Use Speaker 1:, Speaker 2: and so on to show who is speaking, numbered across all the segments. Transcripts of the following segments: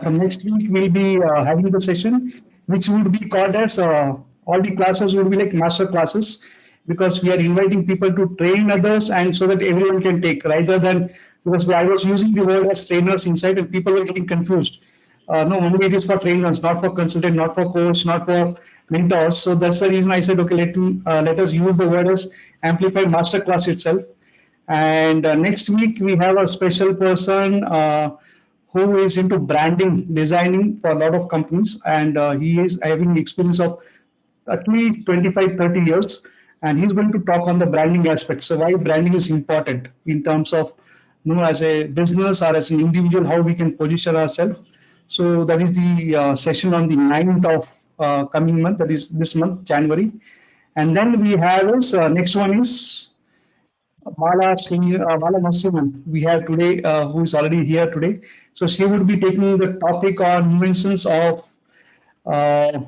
Speaker 1: from next week, we'll be having the session, which would be called as all the classes would be like master classes, because we are inviting people to train others and so that everyone can take rather than because I was using the word as trainers inside and people were getting confused. No, only it is for trainers, not for consultant, not for coach, not for mentors. So that's the reason I said, okay, let us use the word as Amplify Masterclass itself. And next week we have a special person who is into branding, designing for a lot of companies, and he is having experience of at least 25, 30 years, and he's going to talk on the branding aspect. So why branding is important in terms of, as a business or as an individual, how we can position ourselves. So that is the session on the 9th of coming month, that is this month, January. And then we have is next one is Bala Narasimhan we have today, who is already here today. So she would be taking the topic on inventions of uh,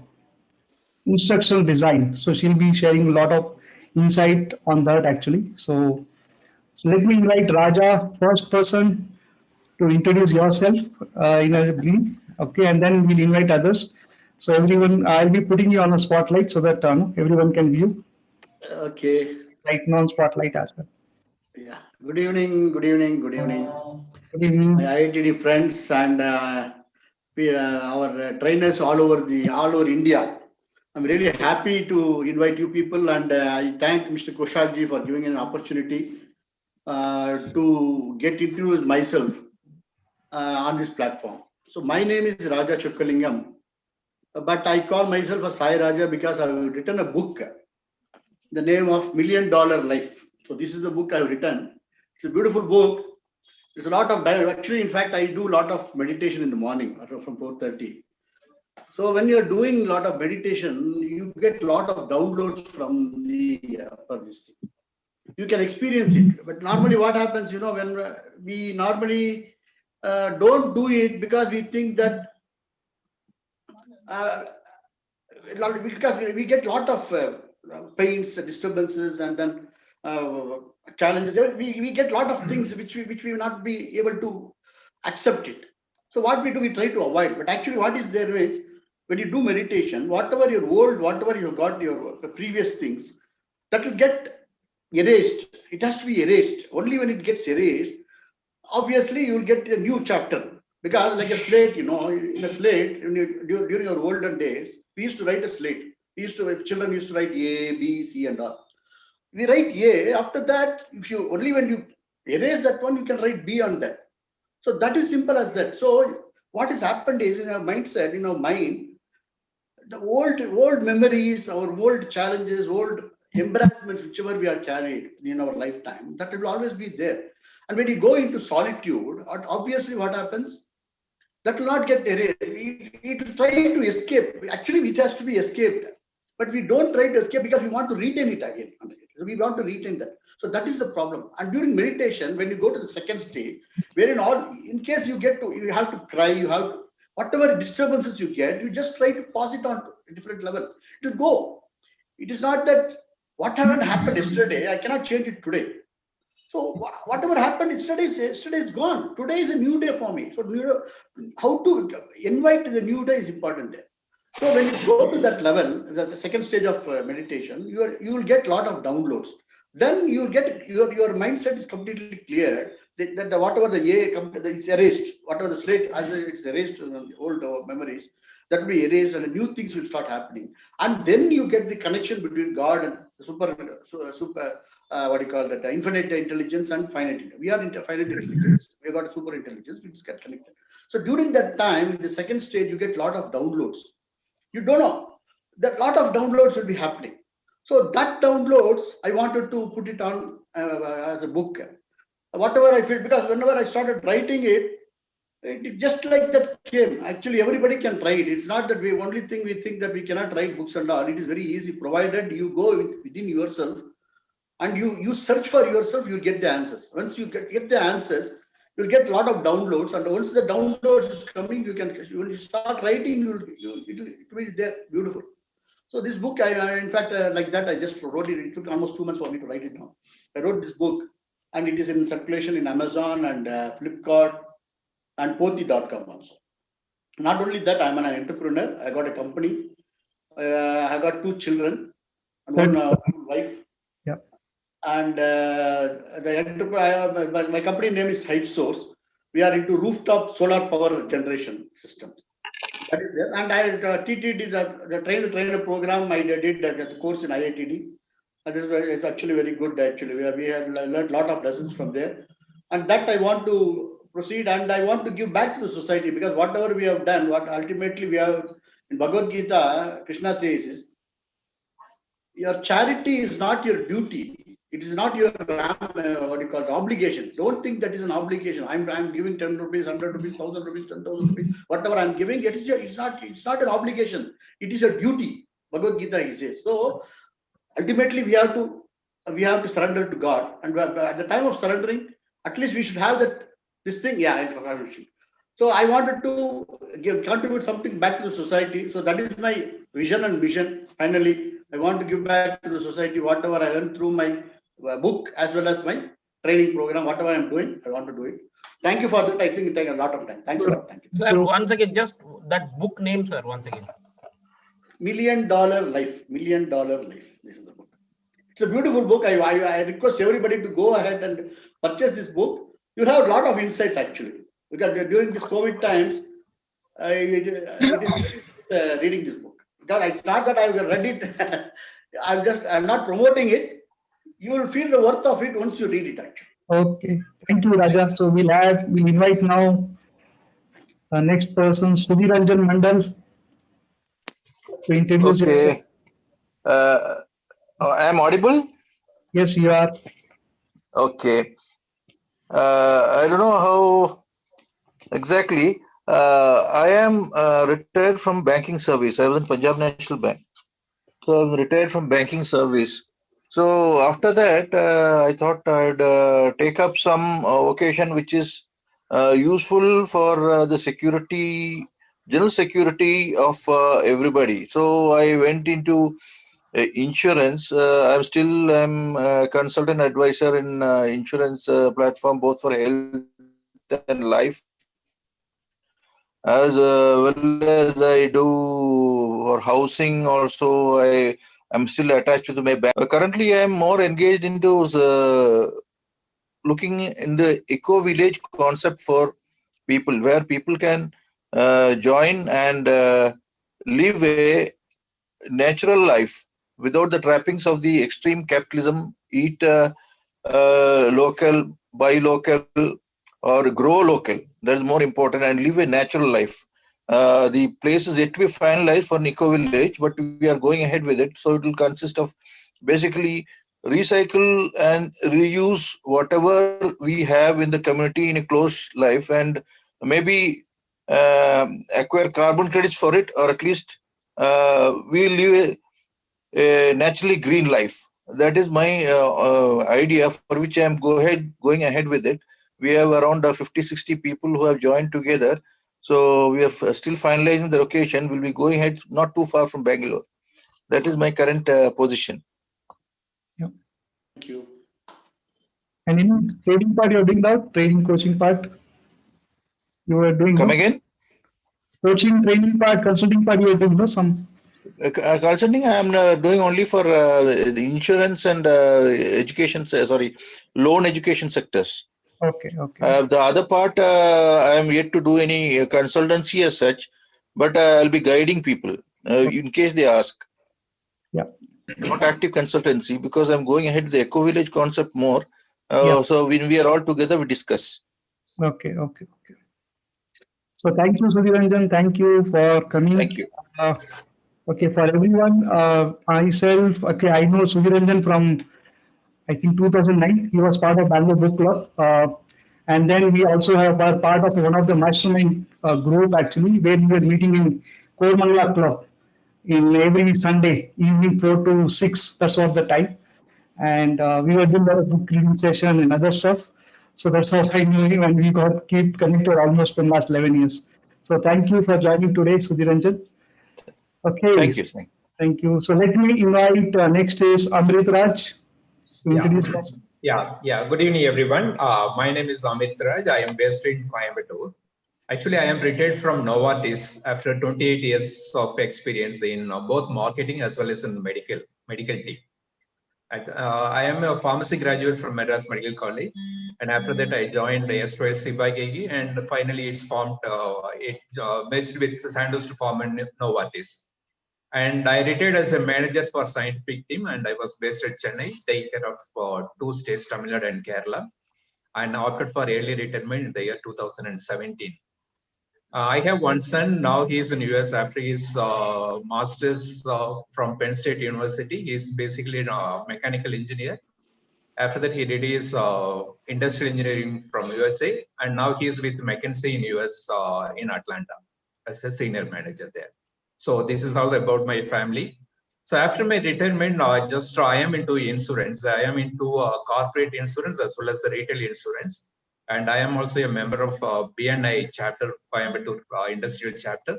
Speaker 1: instructional design. So she'll be sharing a lot of insight on that actually. So let me invite Raja, first person, to introduce yourself in a brief. Okay, and then we'll invite others. So everyone, I'll be putting you on a spotlight so that everyone can view.
Speaker 2: Okay.
Speaker 1: Right now, spotlight as well.
Speaker 2: Yeah. Good evening. Good evening. Good evening.
Speaker 1: Good evening.
Speaker 2: My IITD friends and our trainers all over India. I'm really happy to invite you people, and I thank Mr. Koshalji for giving an opportunity to get introduce myself on this platform. So my name is Raja Chokkalingam, but I call myself a Sai Raja because I've written a book, the name of $1,000,000 Life. So this is the book I've written. It's a beautiful book. There's a lot of actually, in fact, I do a lot of meditation in the morning from 4:30. So when you're doing a lot of meditation, you get a lot of downloads from for this thing. You can experience it, but normally what happens, when we normally don't do it because we think that because we get a lot of pains, disturbances, and then challenges. We get a lot of things which we will not be able to accept it. So what we do, we try to avoid. But actually, what is there is when you do meditation, whatever you got your previous things, that will get erased. It has to be erased. Only when it gets erased, obviously you will get a new chapter. Because like a slate, in a slate, during our olden days, we used to write a slate. Children used to write A, B, C, and all. We write A. After that, only when you erase that one, you can write B on that. So that is simple as that. So what has happened is in our mindset, in our mind, the old memories, our old challenges, old embarrassments, whichever we are carried in our lifetime, that will always be there. And when you go into solitude, obviously what happens? That will not get erased. It will try to escape. Actually, it has to be escaped. But we don't try to escape because we want to retain it again. So we want to retain that. So that is the problem. And during meditation, when you go to the second stage, wherein in case you have to cry, whatever disturbances you get, you just try to pass it on to a different level. It will go. It is not that whatever happened yesterday, I cannot change it today. So whatever happened yesterday is gone. Today is a new day for me. So how to invite the new day is important there. So when you go to that level, that's the second stage of meditation, you will get a lot of downloads. Then you get your mindset is completely clear that whatever it's erased, whatever the slate as it's erased old memories, that will be erased and new things will start happening. And then you get the connection between God and the what do you call that? Infinite intelligence and finite intelligence. We are into finite intelligence. We have got super intelligence. We just get connected. So during that time, in the second stage, you get a lot of downloads. You don't know. That lot of downloads will be happening. So that downloads, I wanted to put it on as a book. Whatever I feel, because whenever I started writing it just like that came. Actually, everybody can write. It's not that only thing we think that we cannot write books and all. It is very easy, provided you go within yourself and you search for yourself, you'll get the answers. Once you get the answers, you'll get a lot of downloads. And once the downloads is coming, when you start writing, it will be there, beautiful. So this book, in fact, like that, I just wrote it. It took almost 2 months for me to write it down. I wrote this book, and it is in circulation in Amazon and Flipkart and Poti.com also. Not only that, I'm an entrepreneur. I got a company. I got 2 children and one wife.
Speaker 1: Yeah.
Speaker 2: And the enterprise, my company name is Height Source. We are into rooftop solar power generation systems. That is there. And I TTD, the trainer program, I did the course in IITD. And this is actually very good. Actually, we have learned a lot of lessons from there. And that I want to proceed, and I want to give back to the society, because whatever we have done, what ultimately we have in Bhagavad Gita, Krishna says is, your charity is not your duty. It is not your what you call it, obligation. Don't think that is an obligation. I'm giving 10 rupees, 100 rupees, 1,000 rupees, 10,000 rupees, whatever I'm giving. It's not an obligation. It is a duty. Bhagavad Gita, he says. So ultimately we have to surrender to God, and at the time of surrendering, at least we should have this thing. Yeah, information. So I wanted to contribute something back to the society. So that is my vision and mission. Finally, I want to give back to the society whatever I learned through my book as well as my training program. Whatever I'm doing, I want to do it. Thank you for that. I think it takes a lot of time. Thanks a lot. Thank you.
Speaker 3: Sir, once again, just that book name, sir, once again.
Speaker 2: $1 Million Life. $1 Million Life. This is the book. It's a beautiful book. I request everybody to go ahead and purchase this book. You'll have a lot of insights actually, because during this COVID times, it is reading this book. Because it's not that I've read it. I'm not promoting it. You will feel the worth of it once you read it actually.
Speaker 1: Okay, thank you, Raja. So we'll invite now the next person, Sudhiranjan Mandal, to introduce yourself.
Speaker 4: Okay. I'm audible?
Speaker 1: Yes, you are.
Speaker 4: Okay. I don't know how exactly. I am retired from banking service. I was in Punjab National Bank. So I'm retired from banking service. So after that, I thought I'd take up some vocation which is useful for the security, general security of everybody. So I went into insurance. I'm a consultant advisor in insurance platform, both for health and life, as well as I do for housing. Also, I'm still attached to my bank. Currently, I'm more engaged into looking in the eco village concept for people, where people can join and live a natural life without the trappings of the extreme capitalism. Eat local, buy local, or grow local. That's more important, and live a natural life. The place is yet to be finalized for Nico Village, but we are going ahead with it. So it will consist of basically recycle and reuse whatever we have in the community in a closed life, and maybe acquire carbon credits for it, or at least we live a naturally green life. That is my idea, for which I am going ahead with it. We have around 50-60 people who have joined together. So we are still finalizing the location. We'll be going ahead not too far from Bangalore. That is my current position.
Speaker 1: Yeah.
Speaker 2: Thank you.
Speaker 1: And in trading part, you're doing that trading coaching part. You were doing.
Speaker 4: Come again?
Speaker 1: Coaching, training part, consulting part. You were doing some.
Speaker 4: Consulting, I am doing only for the insurance and education. Loan education sectors.
Speaker 1: Okay. Okay.
Speaker 4: The other part, I am yet to do any consultancy as such, but I'll be guiding people in case they ask.
Speaker 1: Yeah.
Speaker 4: Not active consultancy, because I'm going ahead with the eco village concept more. So when we are all together, we discuss.
Speaker 1: Okay. So thank you, Sudhiranjan. Thank you for coming.
Speaker 4: Thank you.
Speaker 1: Okay, for everyone, myself, I know Sudhiranjan from, I think, 2009. He was part of Bangalore Book Club. And then we also have part of one of the mastermind group, actually, where we were meeting in Kormangala Club in every Sunday evening, 4 to 6. That's what the time. And we were doing a book reading session and other stuff. So that's how I knew him, and we keep connected almost for the last 11 years. So thank you for joining today, Sudhiranjan. Okay. Thank you. So let me invite next is Amrit Raj to introduce us.
Speaker 5: Yeah. Good evening, everyone. My name is Amit Raj. I am based in Coimbatore. Actually, I am retired from Novartis after 28 years of experience in both marketing as well as in medical team. I am a pharmacy graduate from Madras Medical College, and after that I joined the erstwhile Ciba-Geigy, and finally it's formed, merged with Sandoz to form Novartis. And I retired as a manager for scientific team, and I was based at Chennai, taking care of 2 states, Tamil Nadu and Kerala, and opted for early retirement in the year 2017. I have one son. Now he is in US after his master's from Penn State University. He's basically a mechanical engineer. After that, he did his industrial engineering from USA, and now he is with McKinsey in US in Atlanta as a senior manager there. So this is all about my family. So after my retirement, I am into insurance. I am into corporate insurance as well as the retail insurance. And I am also a member of BNI chapter, Coimbatore industrial chapter.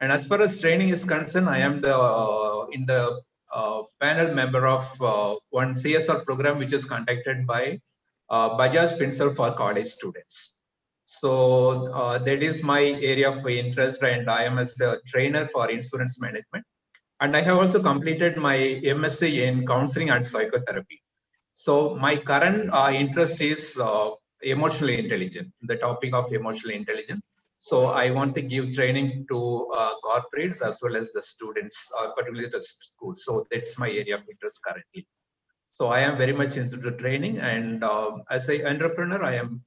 Speaker 5: And as far as training is concerned, I am the in the panel member of one CSR program which is conducted by Bajaj Finserv for college students. So that is my area of interest, and I am as a trainer for insurance management. And I have also completed my MSc in counseling and psychotherapy. So my current interest is emotional intelligence, the topic of emotional intelligence. So I want to give training to corporates as well as the students, particularly the schools. So that's my area of interest currently. So I am very much into the training, and as an entrepreneur, I am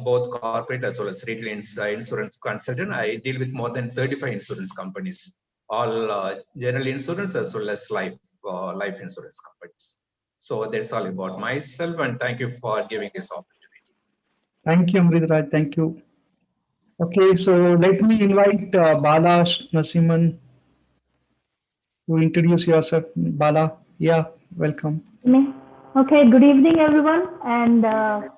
Speaker 5: both corporate as well as retail insurance consultant. I deal with more than 35 insurance companies, all general insurance as well as life insurance companies. So that's all about myself, and thank you for giving this opportunity.
Speaker 1: Thank you, Amritraj. Thank you. Okay, so let me invite Bala Nasiman to introduce yourself. Bala, yeah, welcome.
Speaker 6: Me? Okay, good evening, everyone, and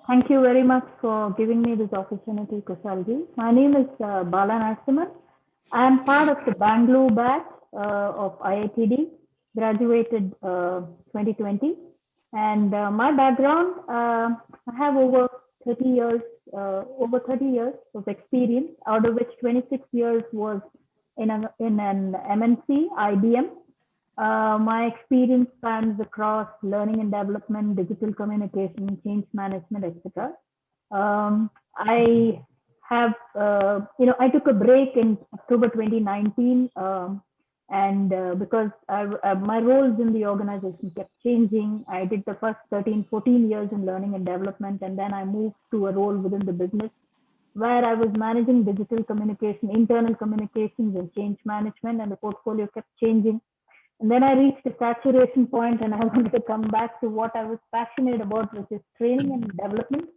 Speaker 6: thank you very much for giving me this opportunity, Kushalji. My name is Bala Narasimhan. I am part of the Bangalore batch of IITD, graduated 2020. And my background, I have over 30 years of experience, out of which 26 years was in an MNC, IBM. My experience spans across learning and development, digital communication, change management, etc. I have, I took a break in October 2019, and because my roles in the organization kept changing. I did the first 13, 14 years in learning and development, and then I moved to a role within the business where I was managing digital communication, internal communications, and change management, and the portfolio kept changing. And then I reached a saturation point, and I wanted to come back to what I was passionate about, which is training and development.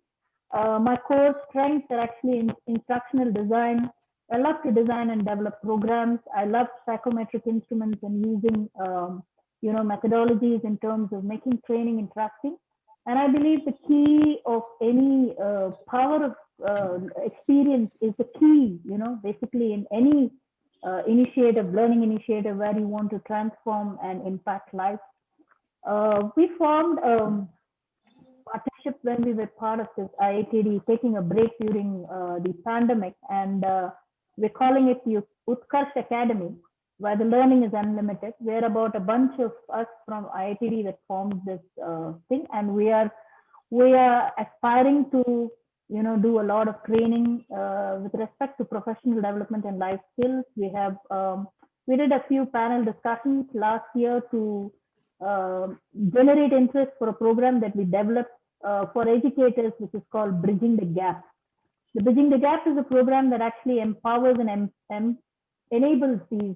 Speaker 6: My core strengths are actually in instructional design. I love to design and develop programs. I love psychometric instruments and using, methodologies in terms of making training interesting. And I believe the key of any power of experience is the key, basically in any learning initiative where you want to transform and impact lives. We formed partnership when we were part of this IITD, taking a break during the pandemic, and we're calling it the Utkarsh Academy, where the learning is unlimited. We're about a bunch of us from IITD that formed this thing, and we are aspiring to do a lot of training with respect to professional development and life skills. We did a few panel discussions last year to generate interest for a program that we developed for educators, which is called Bridging the Gap. The Bridging the Gap is a program that actually empowers and enables these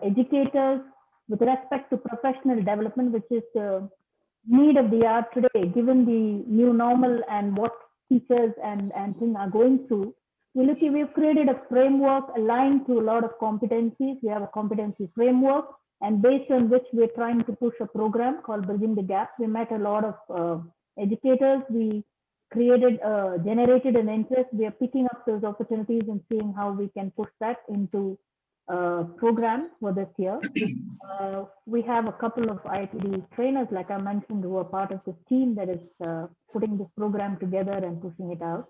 Speaker 6: educators with respect to professional development, which is the need of the hour today, given the new normal and what teachers and things are going through. We've created a framework aligned to a lot of competencies. We have a competency framework, and based on which we're trying to push a program called Bridging the Gap. We met a lot of educators. We generated an interest. We are picking up those opportunities and seeing how we can push that into programs for this year. We have a couple of IITD trainers, like I mentioned, who are part of this team that is putting this program together and pushing it out.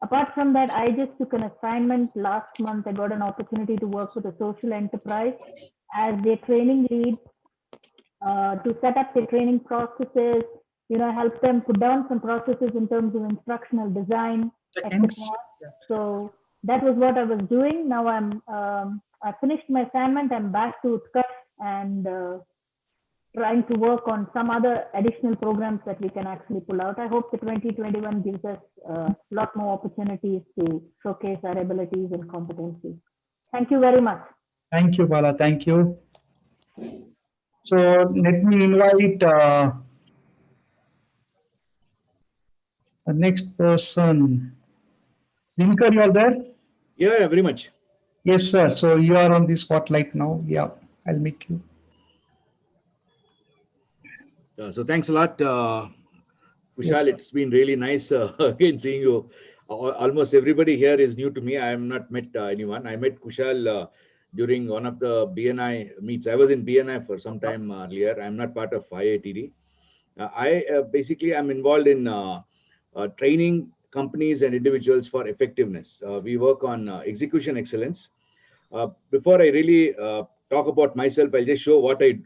Speaker 6: Apart from that, I just took an assignment last month. I got an opportunity to work with a social enterprise as their training lead, to set up their training processes, help them put down some processes in terms of instructional design, etc. So that was what I was doing. Now I finished my assignment. I'm back to Utkarsh and trying to work on some other additional programs that we can actually pull out. I hope the 2021 gives us a lot more opportunities to showcase our abilities and competencies. Thank you very much.
Speaker 1: Thank you, Bala. Thank you. So let me invite the next person. Dinker, you are there?
Speaker 7: Yeah, very much.
Speaker 1: Yes, sir. So you are on the spotlight now. Yeah, I'll make you.
Speaker 7: So thanks a lot,
Speaker 1: Yes,
Speaker 7: Kushal. It's been really nice again seeing you. Almost everybody here is new to me. I have not met anyone. I met Kushal during one of the BNI meets. I was in BNI for some time earlier. I'm not part of IITD. I basically am involved in training companies and individuals for effectiveness. We work on execution excellence. Before I really talk about myself, I'll just show what I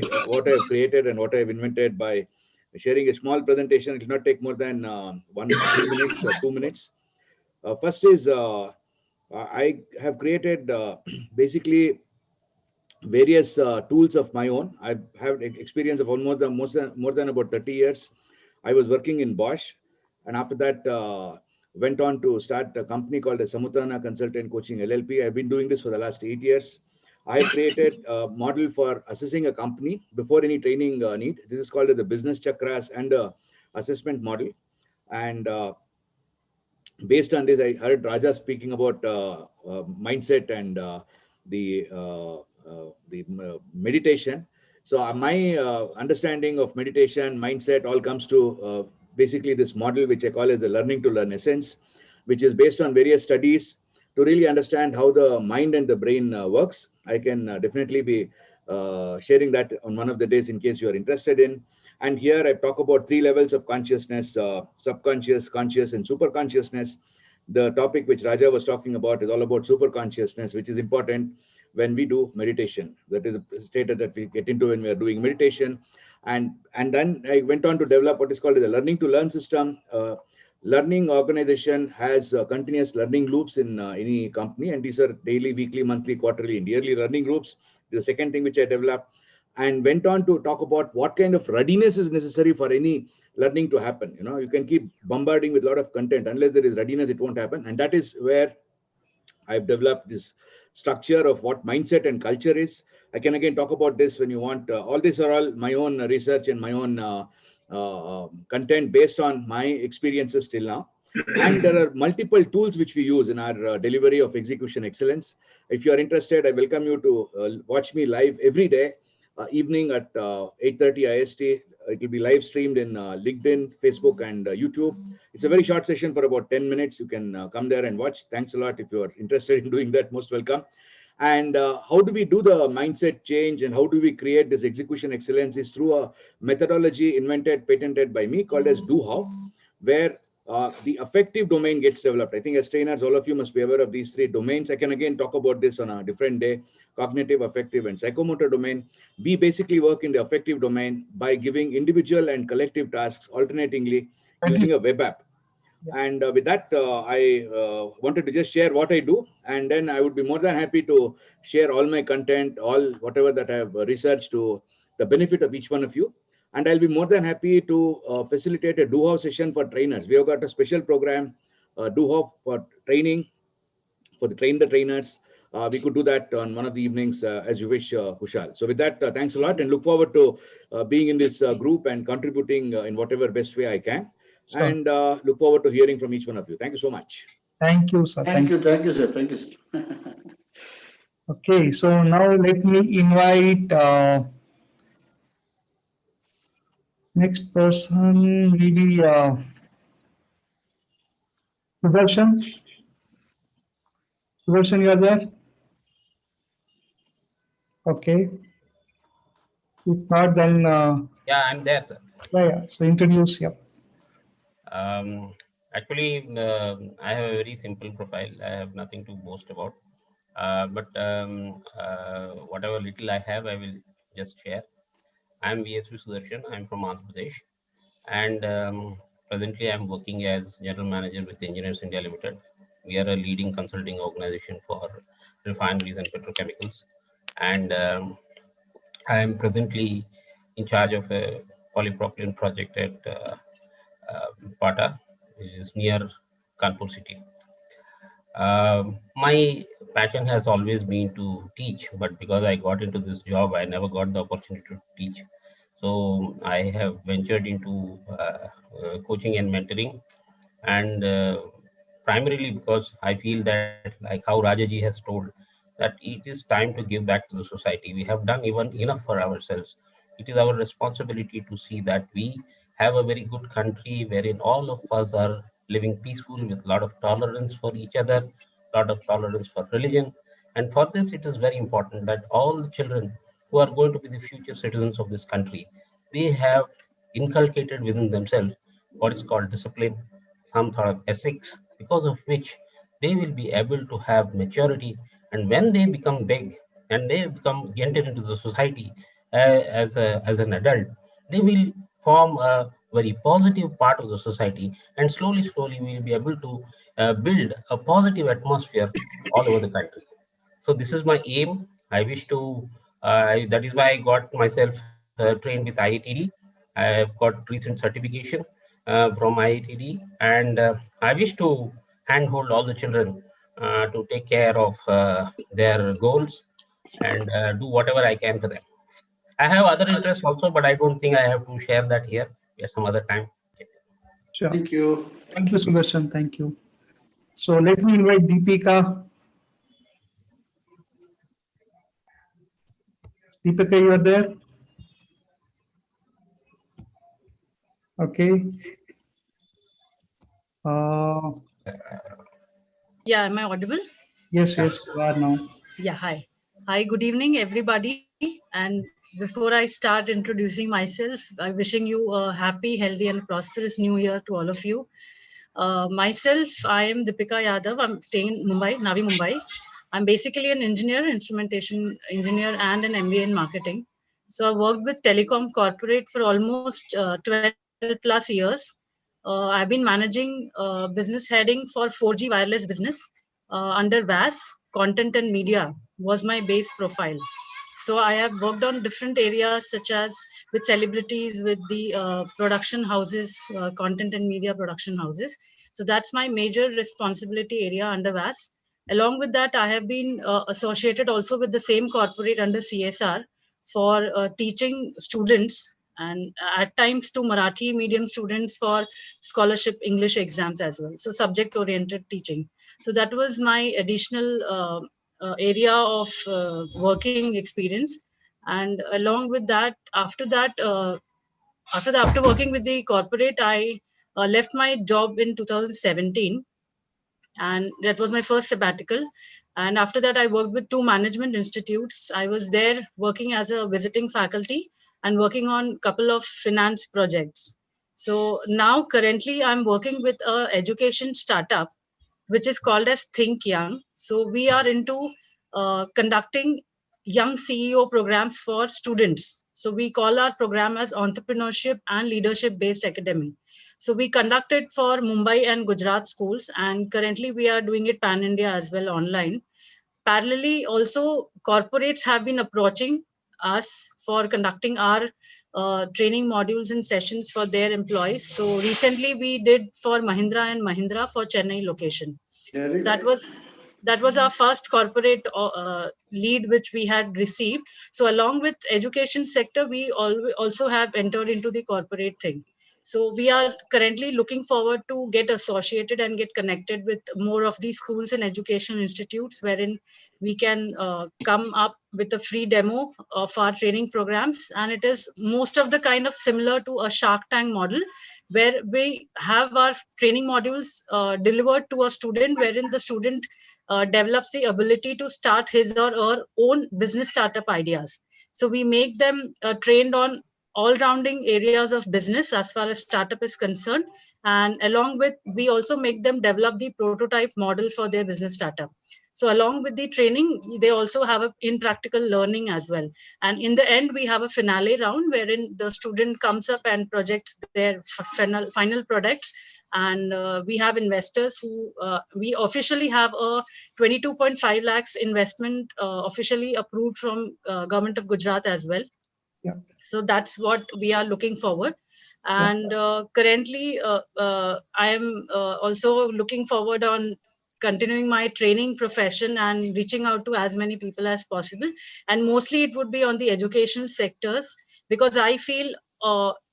Speaker 7: have created and what I have invented by sharing a small presentation. It will not take more than 3 minutes or 2 minutes. First is I have created basically various tools of my own. I have experience of almost more than about 30 years. I was working in Bosch, and after that went on to start a company called the Samutana Consultant Coaching LLP. I've been doing this for the last 8 years. I have created a model for assessing a company before any training need. This is called the business chakras and assessment model. And based on this, I heard Raja speaking about mindset and the meditation. So my understanding of meditation, mindset, all comes to basically this model, which I call as the learning to learn essence, which is based on various studies to really understand how the mind and the brain works. I can definitely be sharing that on one of the days in case you are interested in. And here I talk about 3 levels of consciousness: subconscious, conscious, and super consciousness. The topic which Raja was talking about is all about super consciousness, which is important when we do meditation. That is a state that we get into when we are doing meditation. And then I went on to develop what is called the learning to learn system. Learning organization has continuous learning loops in any company, and these are daily, weekly, monthly, quarterly, and yearly learning loops. The second thing which I developed, and went on to talk about what kind of readiness is necessary for any learning to happen. You can keep bombarding with a lot of content. Unless there is readiness, it won't happen. And that is where I've developed this structure of what mindset and culture is. I can again talk about this when you want. All these are all my own research and my own content based on my experiences till now. And there are multiple tools which we use in our delivery of execution excellence. If you are interested, I welcome you to watch me live every day, evening at 8:30 IST. It will be live streamed in LinkedIn, Facebook, and YouTube. It's a very short session for about 10 minutes. You can come there and watch. Thanks a lot. If you are interested in doing that, most welcome. And how do we do the mindset change and how do we create this execution excellence is through a methodology invented, patented by me called as Do How, where the affective domain gets developed. I think as trainers, all of you must be aware of these 3 domains. I can again talk about this on a different day: cognitive, affective, and psychomotor domain. We basically work in the affective domain by giving individual and collective tasks alternatingly using a web app. And with that, I wanted to just share what I do, and then I would be more than happy to share all my content, all whatever that I have researched to the benefit of each one of you. And I'll be more than happy to facilitate a Do How session for trainers. We have got a special program, Do How for training, for the trainers. We could do that on one of the evenings as you wish, Kushal. So with that, thanks a lot, and look forward to being in this group and contributing in whatever best way I can. Sure. And look forward to hearing from each one of you. Thank you so much.
Speaker 1: Thank you, sir.
Speaker 2: Thank you, sir. Thank you, sir.
Speaker 1: Okay, so now let me invite next person, maybe Sudarshan. Sudarshan, you are there? Okay. If not, then
Speaker 3: Yeah, I'm there, sir.
Speaker 1: yeah. So introduce, yeah.
Speaker 3: Actually, I have a very simple profile. I have nothing to boast about. But whatever little I have, I will just share. I'm VSV Sudarshan. I'm from Andhra Pradesh, and presently I'm working as General Manager with Engineers India Limited. We are a leading consulting organization for refineries and petrochemicals, and I am presently in charge of a polypropylene project at Pata, which is near Kanpur city. My passion has always been to teach, but because I got into this job, I never got the opportunity to teach. So I have ventured into coaching and mentoring, and primarily because I feel that, like how Rajaji has told, that it is time to give back to the society. We have done even enough for ourselves. It is our responsibility to see that we have a very good country wherein all of us are living peaceful with a lot of tolerance for each other, lot of tolerance for religion. And for this, it is very important that all the children who are going to be the future citizens of this country, they have inculcated within themselves what is called discipline, some sort of ethics, because of which they will be able to have maturity. And when they become big and they become enter into the society as an adult, they will form a very positive part of the society, and slowly we will be able to build a positive atmosphere all over the country. So this is my aim. I wish to, that is why I got myself trained with IITD. I have got recent certification from IITD, and I wish to handhold all the children to take care of their goals and do whatever I can for them. I have other interests also, but I don't think I have to share that here at some other time.
Speaker 1: Sure.
Speaker 2: Thank you.
Speaker 1: Thank you, Sudarshan. Thank you. So let me invite Deepika. Deepika, you are there? Okay. Uh,
Speaker 8: Yeah, am I audible?
Speaker 1: yes, yes, you are now.
Speaker 8: Yeah, hi. Hi, good evening, everybody. And before I start introducing myself, I'm wishing you a happy, healthy, and prosperous new year to all of you. Myself, I am Deepika Yadav. I'm staying in Mumbai, Navi Mumbai. I'm basically an engineer, instrumentation engineer, and an MBA in marketing. So I worked with telecom corporate for almost 12 plus years. I've been managing business heading for 4G wireless business under VAS, content and media was my base profile. So I have worked on different areas such as with celebrities, with the production houses, content and media production houses. So that's my major responsibility area under VAS. Along with that, I have been associated also with the same corporate under CSR for teaching students, and at times to Marathi medium students for scholarship English exams as well. So subject oriented teaching. So that was my additional area of working experience. And along with that, after working with the corporate, I left my job in 2017, and that was my first sabbatical. And after that, I worked with two management institutes. I was there working as a visiting faculty and working on couple of finance projects. So now currently I'm working with a education startup which is called as Think Young. So we are into conducting young CEO programs for students. So we call our program as Entrepreneurship and Leadership Based Academy. So we conduct it for Mumbai and Gujarat schools, and currently we are doing it pan India as well online. Parallelly, also corporates have been approaching us for conducting our training modules and sessions for their employees. So recently we did for Mahindra and Mahindra for Chennai location. So
Speaker 2: Very
Speaker 8: that was our first corporate lead which we had received. So along with education sector, we also have entered into the corporate thing. So we are currently looking forward to get associated and get connected with more of these schools and education institutes, wherein we can come up with a free demo of our training programs. And it is most of the kind of similar to a Shark Tank model, where we have our training modules delivered to a student, wherein the student develops the ability to start his or her own business startup ideas. So we make them trained on all rounding areas of business as far as startup is concerned, And along with, we also make them develop the prototype model for their business startup. So along with the training, they also have a in practical learning as well. And in the end, we have a finale round wherein the student comes up and projects their final products. And we have investors who we officially have a 22.5 lakhs investment officially approved from government of Gujarat as well.
Speaker 1: Yeah.
Speaker 8: So that's what we are looking forward. And currently I am also looking forward on continuing my training profession and reaching out to as many people as possible. And mostly it would be on the education sectors, because I feel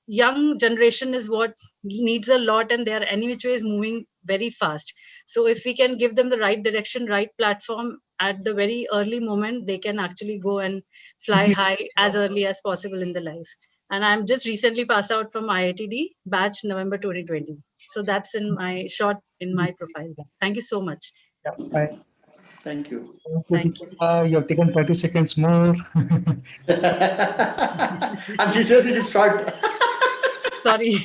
Speaker 8: young generation is what needs a lot, and they are any which way is moving very fast. So if we can give them the right direction, right platform at the very early moment, they can actually go and fly high as early as possible in the life. And I'm just recently passed out from IITD batch November 2020. So that's in my short in my profile. Thank you so much.
Speaker 1: Yeah. Bye.
Speaker 2: Thank you.
Speaker 8: Thank you.
Speaker 1: You have taken 30 seconds more.
Speaker 2: And she says it is short.
Speaker 8: Sorry.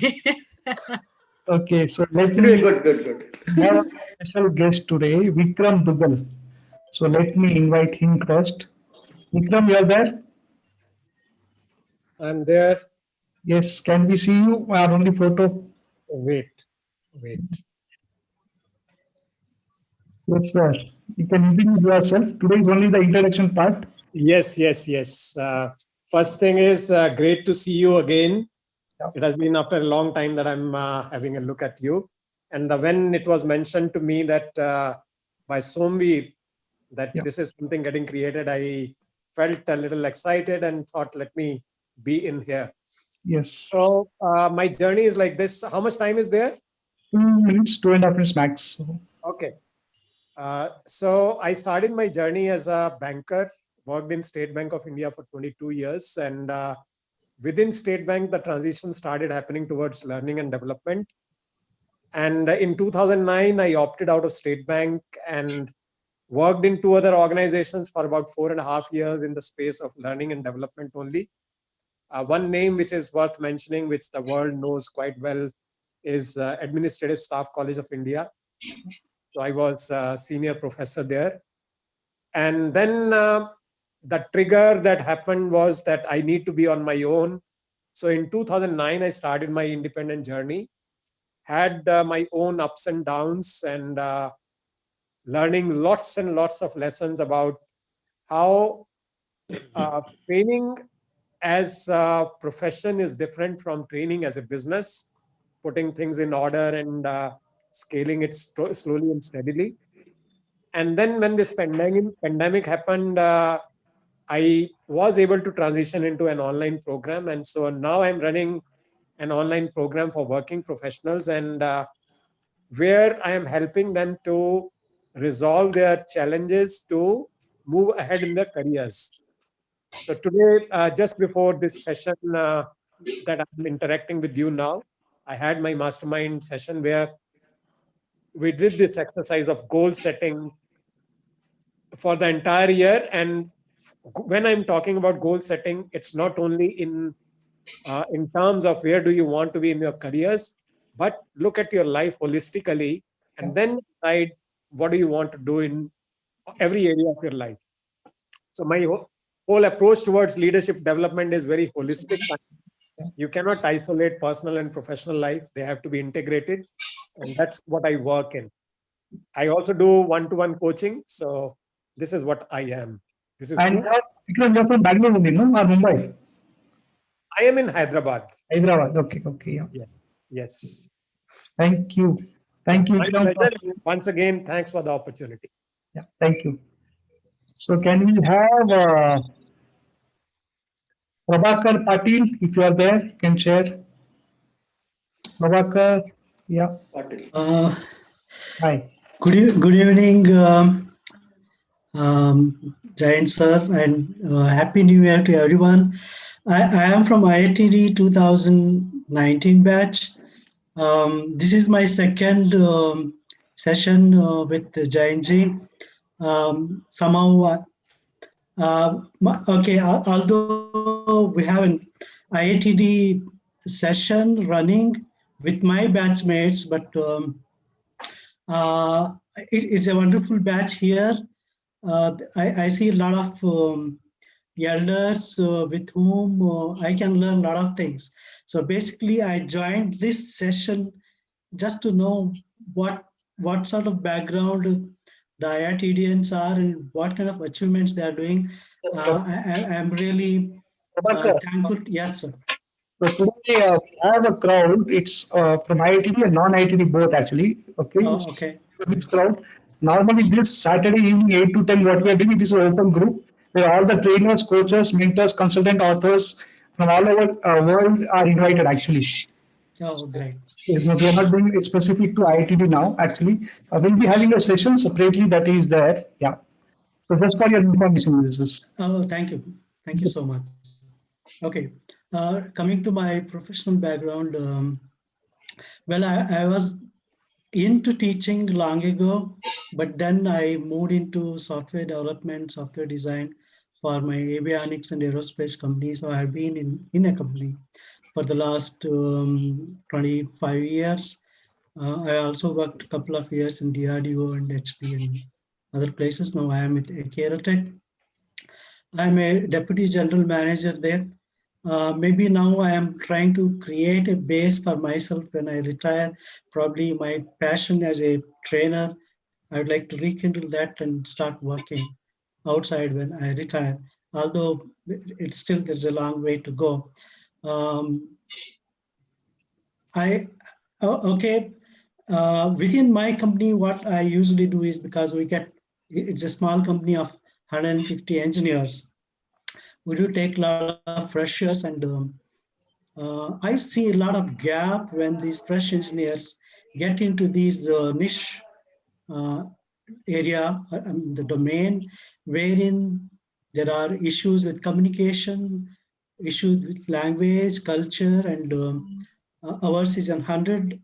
Speaker 1: Okay, so let
Speaker 2: Anyway,
Speaker 1: me
Speaker 2: good.
Speaker 1: we have a special guest today, Vikram Dugal. So let me invite him first. Vikram, you are there?
Speaker 9: I'm there.
Speaker 1: Yes. Can we see you? Our only photo.
Speaker 9: Wait.
Speaker 1: Yes, sir. You can introduce yourself. Today is only the introduction part.
Speaker 9: Yes. First thing is great to see you again.
Speaker 1: Yeah.
Speaker 9: It has been after a long time that I'm having a look at you. And when it was mentioned to me that by Somveer, that this is something getting created, I felt a little excited and thought, let me be in here.
Speaker 1: Yes.
Speaker 9: So my journey is like this. How much time is there?
Speaker 1: 2 minutes, 2.5 minutes max.
Speaker 9: Okay. So I started my journey as a banker, worked in State Bank of India for 22 years. And within State Bank, the transition started happening towards learning and development. And in 2009, I opted out of State Bank and worked in 2 other organizations for about 4.5 years in the space of learning and development only. One name which is worth mentioning, which the world knows quite well, is Administrative Staff College of India. So I was a senior professor there. And then the trigger that happened was that I need to be on my own. So in 2009, I started my independent journey, had my own ups and downs, and learning lots and lots of lessons about how training as a profession is different from training as a business, putting things in order and scaling it slowly and steadily. And then when this pandemic happened, I was able to transition into an online program. And so now I'm running an online program for working professionals, and where I am helping them to resolve their challenges to move ahead in their careers. So today, just before this session that I'm interacting with you now, I had my mastermind session where we did this exercise of goal setting for the entire year. And when I'm talking about goal setting, it's not only in terms of where do you want to be in your careers, but look at your life holistically and then decide what do you want to do in every area of your life. So my whole approach towards leadership development is very holistic. You cannot isolate personal and professional life. They have to be integrated. And that's what I work in. I also do one-to-one coaching. So this is what I am. This is
Speaker 1: And Vikram, you're from Bangalore only, no? Or Mumbai?
Speaker 9: I am in Hyderabad.
Speaker 1: Hyderabad. Okay. Yeah.
Speaker 9: Yes.
Speaker 1: Thank you. Thank you.
Speaker 9: My pleasure. Once again, thanks for the opportunity.
Speaker 1: Yeah. Thank you. So can we have Prabhakar Patil, if you are there, you can share. Prabhakar, yeah.
Speaker 2: Patil.
Speaker 1: Hi.
Speaker 10: Good evening, Jain sir, and Happy New Year to everyone. I am from IITD 2019 batch. This is my second session with Jain ji. Somehow, okay, although we have an IITD session running, with my batchmates, but it's a wonderful batch here. I see a lot of elders with whom I can learn a lot of things. So basically, I joined this session just to know what sort of background the IITians are and what kind of achievements they are doing. I'm really thankful. Yes, sir.
Speaker 1: So today we have a crowd. It's from IITD and non-IITD both actually. Okay,
Speaker 10: Oh,
Speaker 1: it's
Speaker 10: okay.
Speaker 1: a mixed crowd. Normally this Saturday evening 8 to 10, what we are doing, it is an open group where all the trainers, coaches, mentors, consultant authors from all over world are invited actually.
Speaker 10: Oh, great.
Speaker 1: Yes, no, we are not doing it specific to IITD now actually. We'll be having a session separately that is there. Yeah. So just for your information, this is.
Speaker 10: Oh, thank you. Thank you so much. Okay. Coming to my professional background, well, I was into teaching long ago, but then I moved into software development, software design for my avionics and aerospace company. So I've been in a company for the last 25 years. I also worked a couple of years in DRDO and HP and other places. Now I am with Akerotech. I'm a deputy general manager there. Maybe now I am trying to create a base for myself when I retire. Probably my passion as a trainer, I would like to rekindle that and start working outside when I retire. Although it's still, there's a long way to go. Okay. Within my company, what I usually do is, because it's a small company of 150 engineers, we do take a lot of freshers, and I see a lot of gap when these fresh engineers get into these niche area, the domain, wherein there are issues with communication, issues with language, culture, and ours is a 100%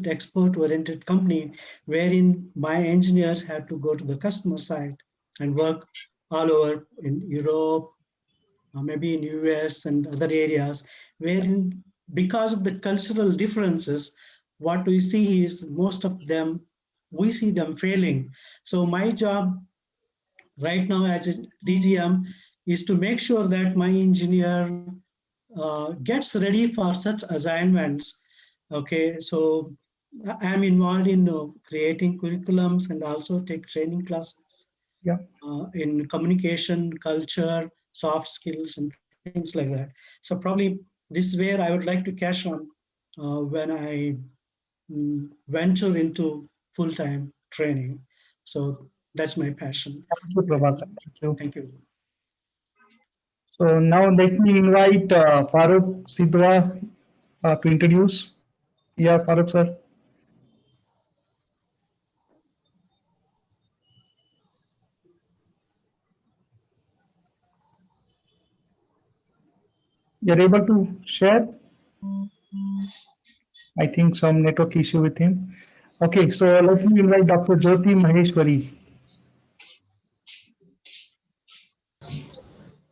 Speaker 10: export-oriented company, wherein my engineers have to go to the customer side and work all over in Europe, maybe in US and other areas, wherein because of the cultural differences, what we see is most of them, we see them failing. So my job right now as a DGM is to make sure that my engineer gets ready for such assignments. Okay, so I'm involved in creating curriculums and also take training classes.
Speaker 1: Yeah.
Speaker 10: In communication, culture, soft skills, and things like that. So probably this is where I would like to cash on when I venture into full-time training. So that's my passion.
Speaker 1: Thank you, Prabhakar. Thank you.
Speaker 10: Thank you.
Speaker 1: So now let me invite Farooq Sidwa to introduce. Yeah, Farooq sir. You're able to share? I think some network issue with him. Okay, so let me invite Dr. Jyoti Maheshwari.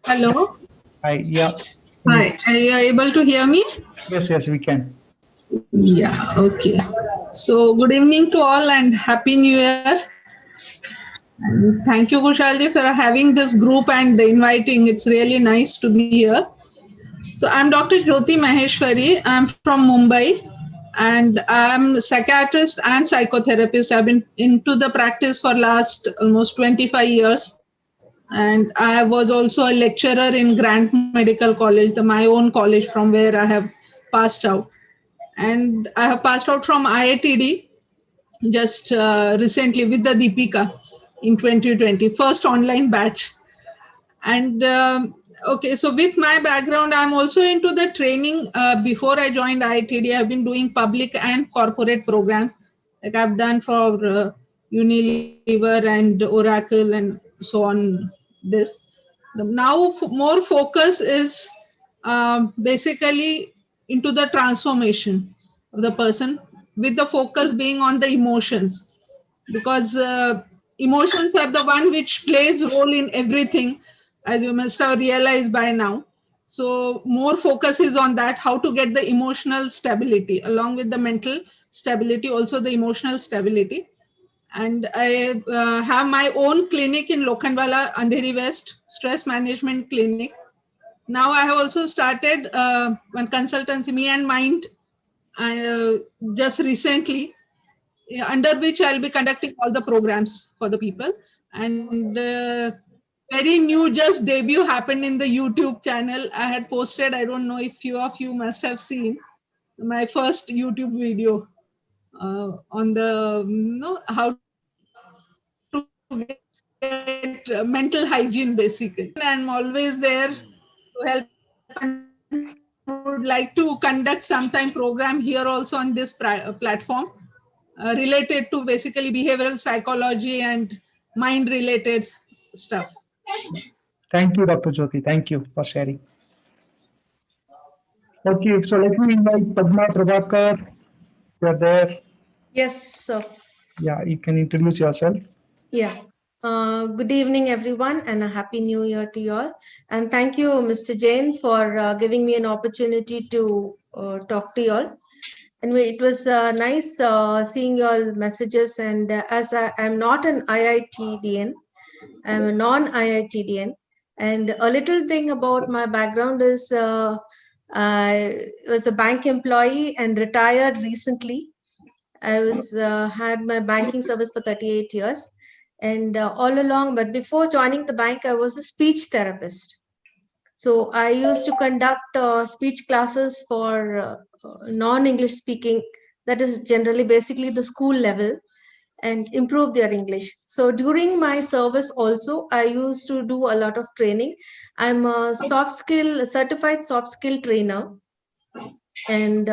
Speaker 11: Hello.
Speaker 1: Hi, yeah.
Speaker 11: Hi. Are you able to hear me?
Speaker 1: Yes, yes, we can.
Speaker 11: Yeah. Okay. So good evening to all and happy New Year. And thank you, Kushalji, for having this group and inviting. It's really nice to be here. So I'm Dr. Jyoti Maheshwari. I'm from Mumbai, and I'm a psychiatrist and psychotherapist. I've been into the practice for last almost 25 years. And I was also a lecturer in Grant Medical College, my own college from where I have passed out. And I have passed out from IITD just recently with the Deepika in 2020, first online batch. And okay, so with my background, I'm also into the training. Before I joined IITD, I've been doing public and corporate programs. Like I've done for Unilever and Oracle and so on. This now more focus is basically into the transformation of the person, with the focus being on the emotions, because emotions are the one which plays role in everything, as you must have realized by now. So more focus is on that, how to get the emotional stability along with the mental stability, also the emotional stability. And I have my own clinic in Lokhandwala, Andheri West, stress management clinic. Now I have also started one consultancy, Me and Mind, just recently, under which I'll be conducting all the programs for the people. And very new, just debut happened in the YouTube channel. I had posted, I don't know if few of you must have seen my first YouTube video on the how to get mental hygiene basically. I'm always there to help and would like to conduct sometime program here also on this platform related to basically behavioral psychology and mind related stuff.
Speaker 1: Thank you, Dr. Jyoti. Thank you for sharing. Okay, so let me invite Padma Prabhakar. You're there.
Speaker 12: Yes, sir.
Speaker 1: Yeah, you can introduce yourself.
Speaker 12: Yeah. Good evening, everyone, and a happy new year to you all. And thank you, Mr. Jain, for giving me an opportunity to talk to you all. Anyway, it was nice seeing your messages. And as I'm not an IITDN, I'm a non-IITDN. And a little thing about my background is I was a bank employee and retired recently. I was had my banking service for 38 years, and all along. But before joining the bank, I was a speech therapist. So I used to conduct speech classes for non-English speaking. That is generally basically the school level, and improve their English. So during my service also, I used to do a lot of training. I'm a certified soft skill trainer, and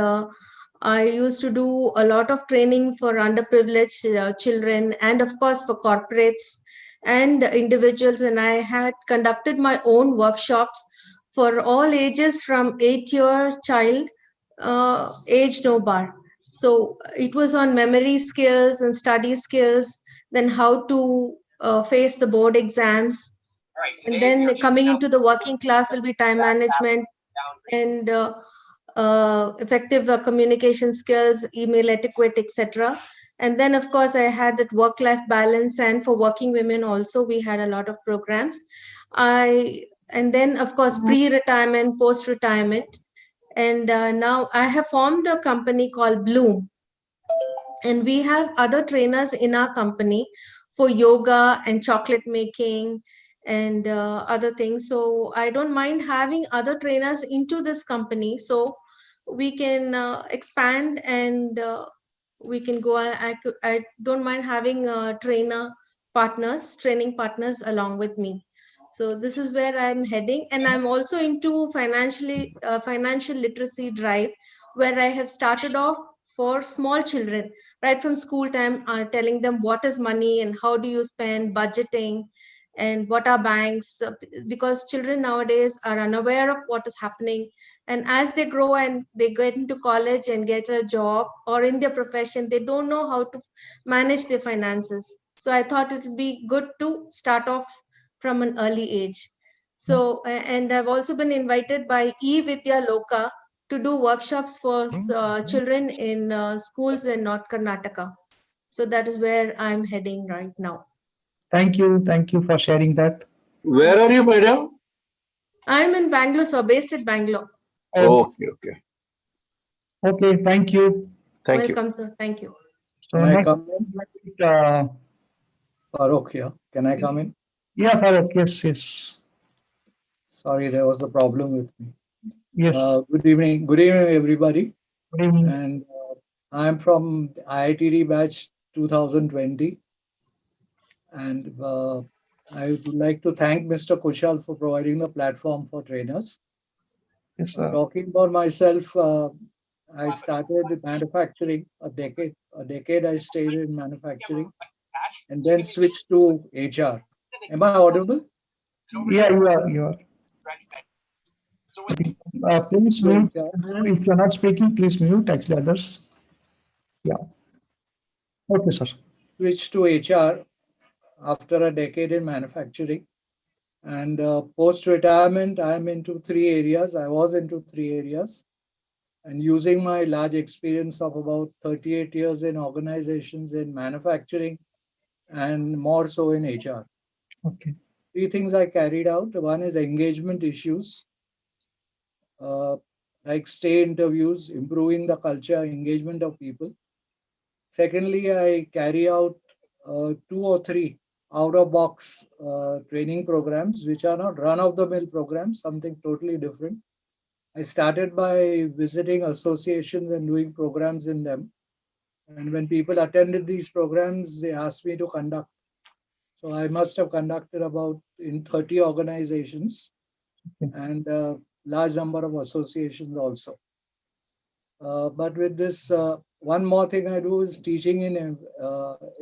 Speaker 12: I used to do a lot of training for underprivileged children, and of course for corporates and individuals. And I had conducted my own workshops for all ages from 8-year child, age no bar. So it was on memory skills and study skills, then how to face the board exams. And then coming into the working class will be time management and effective communication skills, email etiquette, etc. And then, of course, I had that work-life balance, and for working women also, we had a lot of programs. And then, of course, pre-retirement, post-retirement, and now I have formed a company called Bloom, and we have other trainers in our company for yoga and chocolate making and other things. So I don't mind having other trainers into this company, so we can expand, and we can go. I don't mind having training partners along with me. So this is where I'm heading, and I'm also into financial literacy drive, where I have started off for small children right from school time, telling them what is money and how do you spend, budgeting, and what are banks, because children nowadays are unaware of what is happening. And as they grow and they get into college and get a job or in their profession, they don't know how to manage their finances. So I thought it would be good to start off from an early age. So, and I've also been invited by Vidya Loka to do workshops for children in schools in North Karnataka. So that is where I'm heading right now.
Speaker 1: Thank you. Thank you for sharing that.
Speaker 4: Where are you, madam?
Speaker 12: I'm in Bangalore, so based at Bangalore.
Speaker 4: Okay.
Speaker 1: Okay, thank you.
Speaker 12: Welcome, sir. Thank you.
Speaker 1: So
Speaker 13: Can I
Speaker 1: next,
Speaker 13: come in? Farooq here. Can I come in?
Speaker 1: Yeah, Farooq, yes.
Speaker 13: Sorry, there was a problem with me.
Speaker 1: Yes.
Speaker 13: Good evening, everybody.
Speaker 1: Good evening.
Speaker 13: And I'm from IITD batch 2020. And I would like to thank Mr. Kushal for providing the platform for trainers.
Speaker 1: Yes, sir.
Speaker 13: Talking about myself, I started manufacturing a decade I stayed in manufacturing and then switched to HR. Am I audible?
Speaker 1: Yeah, you are. Please mute. If you're not speaking, please mute. Actually, others. Yeah. Okay, sir.
Speaker 13: Switched to HR after a decade in manufacturing. And post-retirement, I'm into 3 areas. I was into 3 areas. And using my large experience of about 38 years in organizations in manufacturing and more so in HR.
Speaker 1: Okay.
Speaker 13: 3 things I carried out. One is engagement issues, like stay interviews, improving the culture, engagement of people. Secondly, I carry out 2 or 3 out-of-box training programs, which are not run-of-the-mill programs, something totally different. I started by visiting associations and doing programs in them. And when people attended these programs, they asked me to conduct. So I must have conducted about in 30 organizations and a large number of associations also. But with this, one more thing I do is teaching in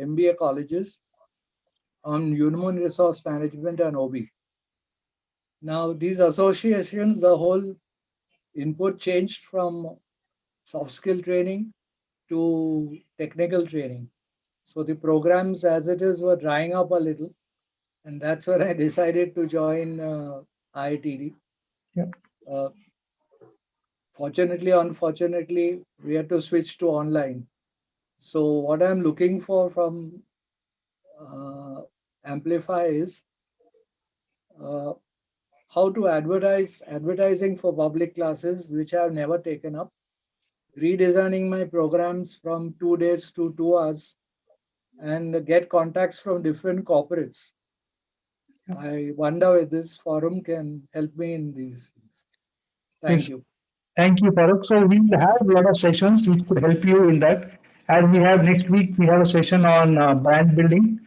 Speaker 13: MBA colleges on human resource management and OB. Now, these associations, the whole input changed from soft skill training to technical training. So the programs as it is were drying up a little. And that's when I decided to join IITD.
Speaker 1: Yeah.
Speaker 13: Fortunately, unfortunately, we had to switch to online. So what I'm looking for from Amplify is how to advertising for public classes, which I've never taken up, redesigning my programs from 2 days to 2 hours, and get contacts from different corporates. I wonder if this forum can help me in these things. Thank you.
Speaker 1: Thank you, Farooq. So we will have a lot of sessions which could help you in that. And we have next week, we have a session on brand building.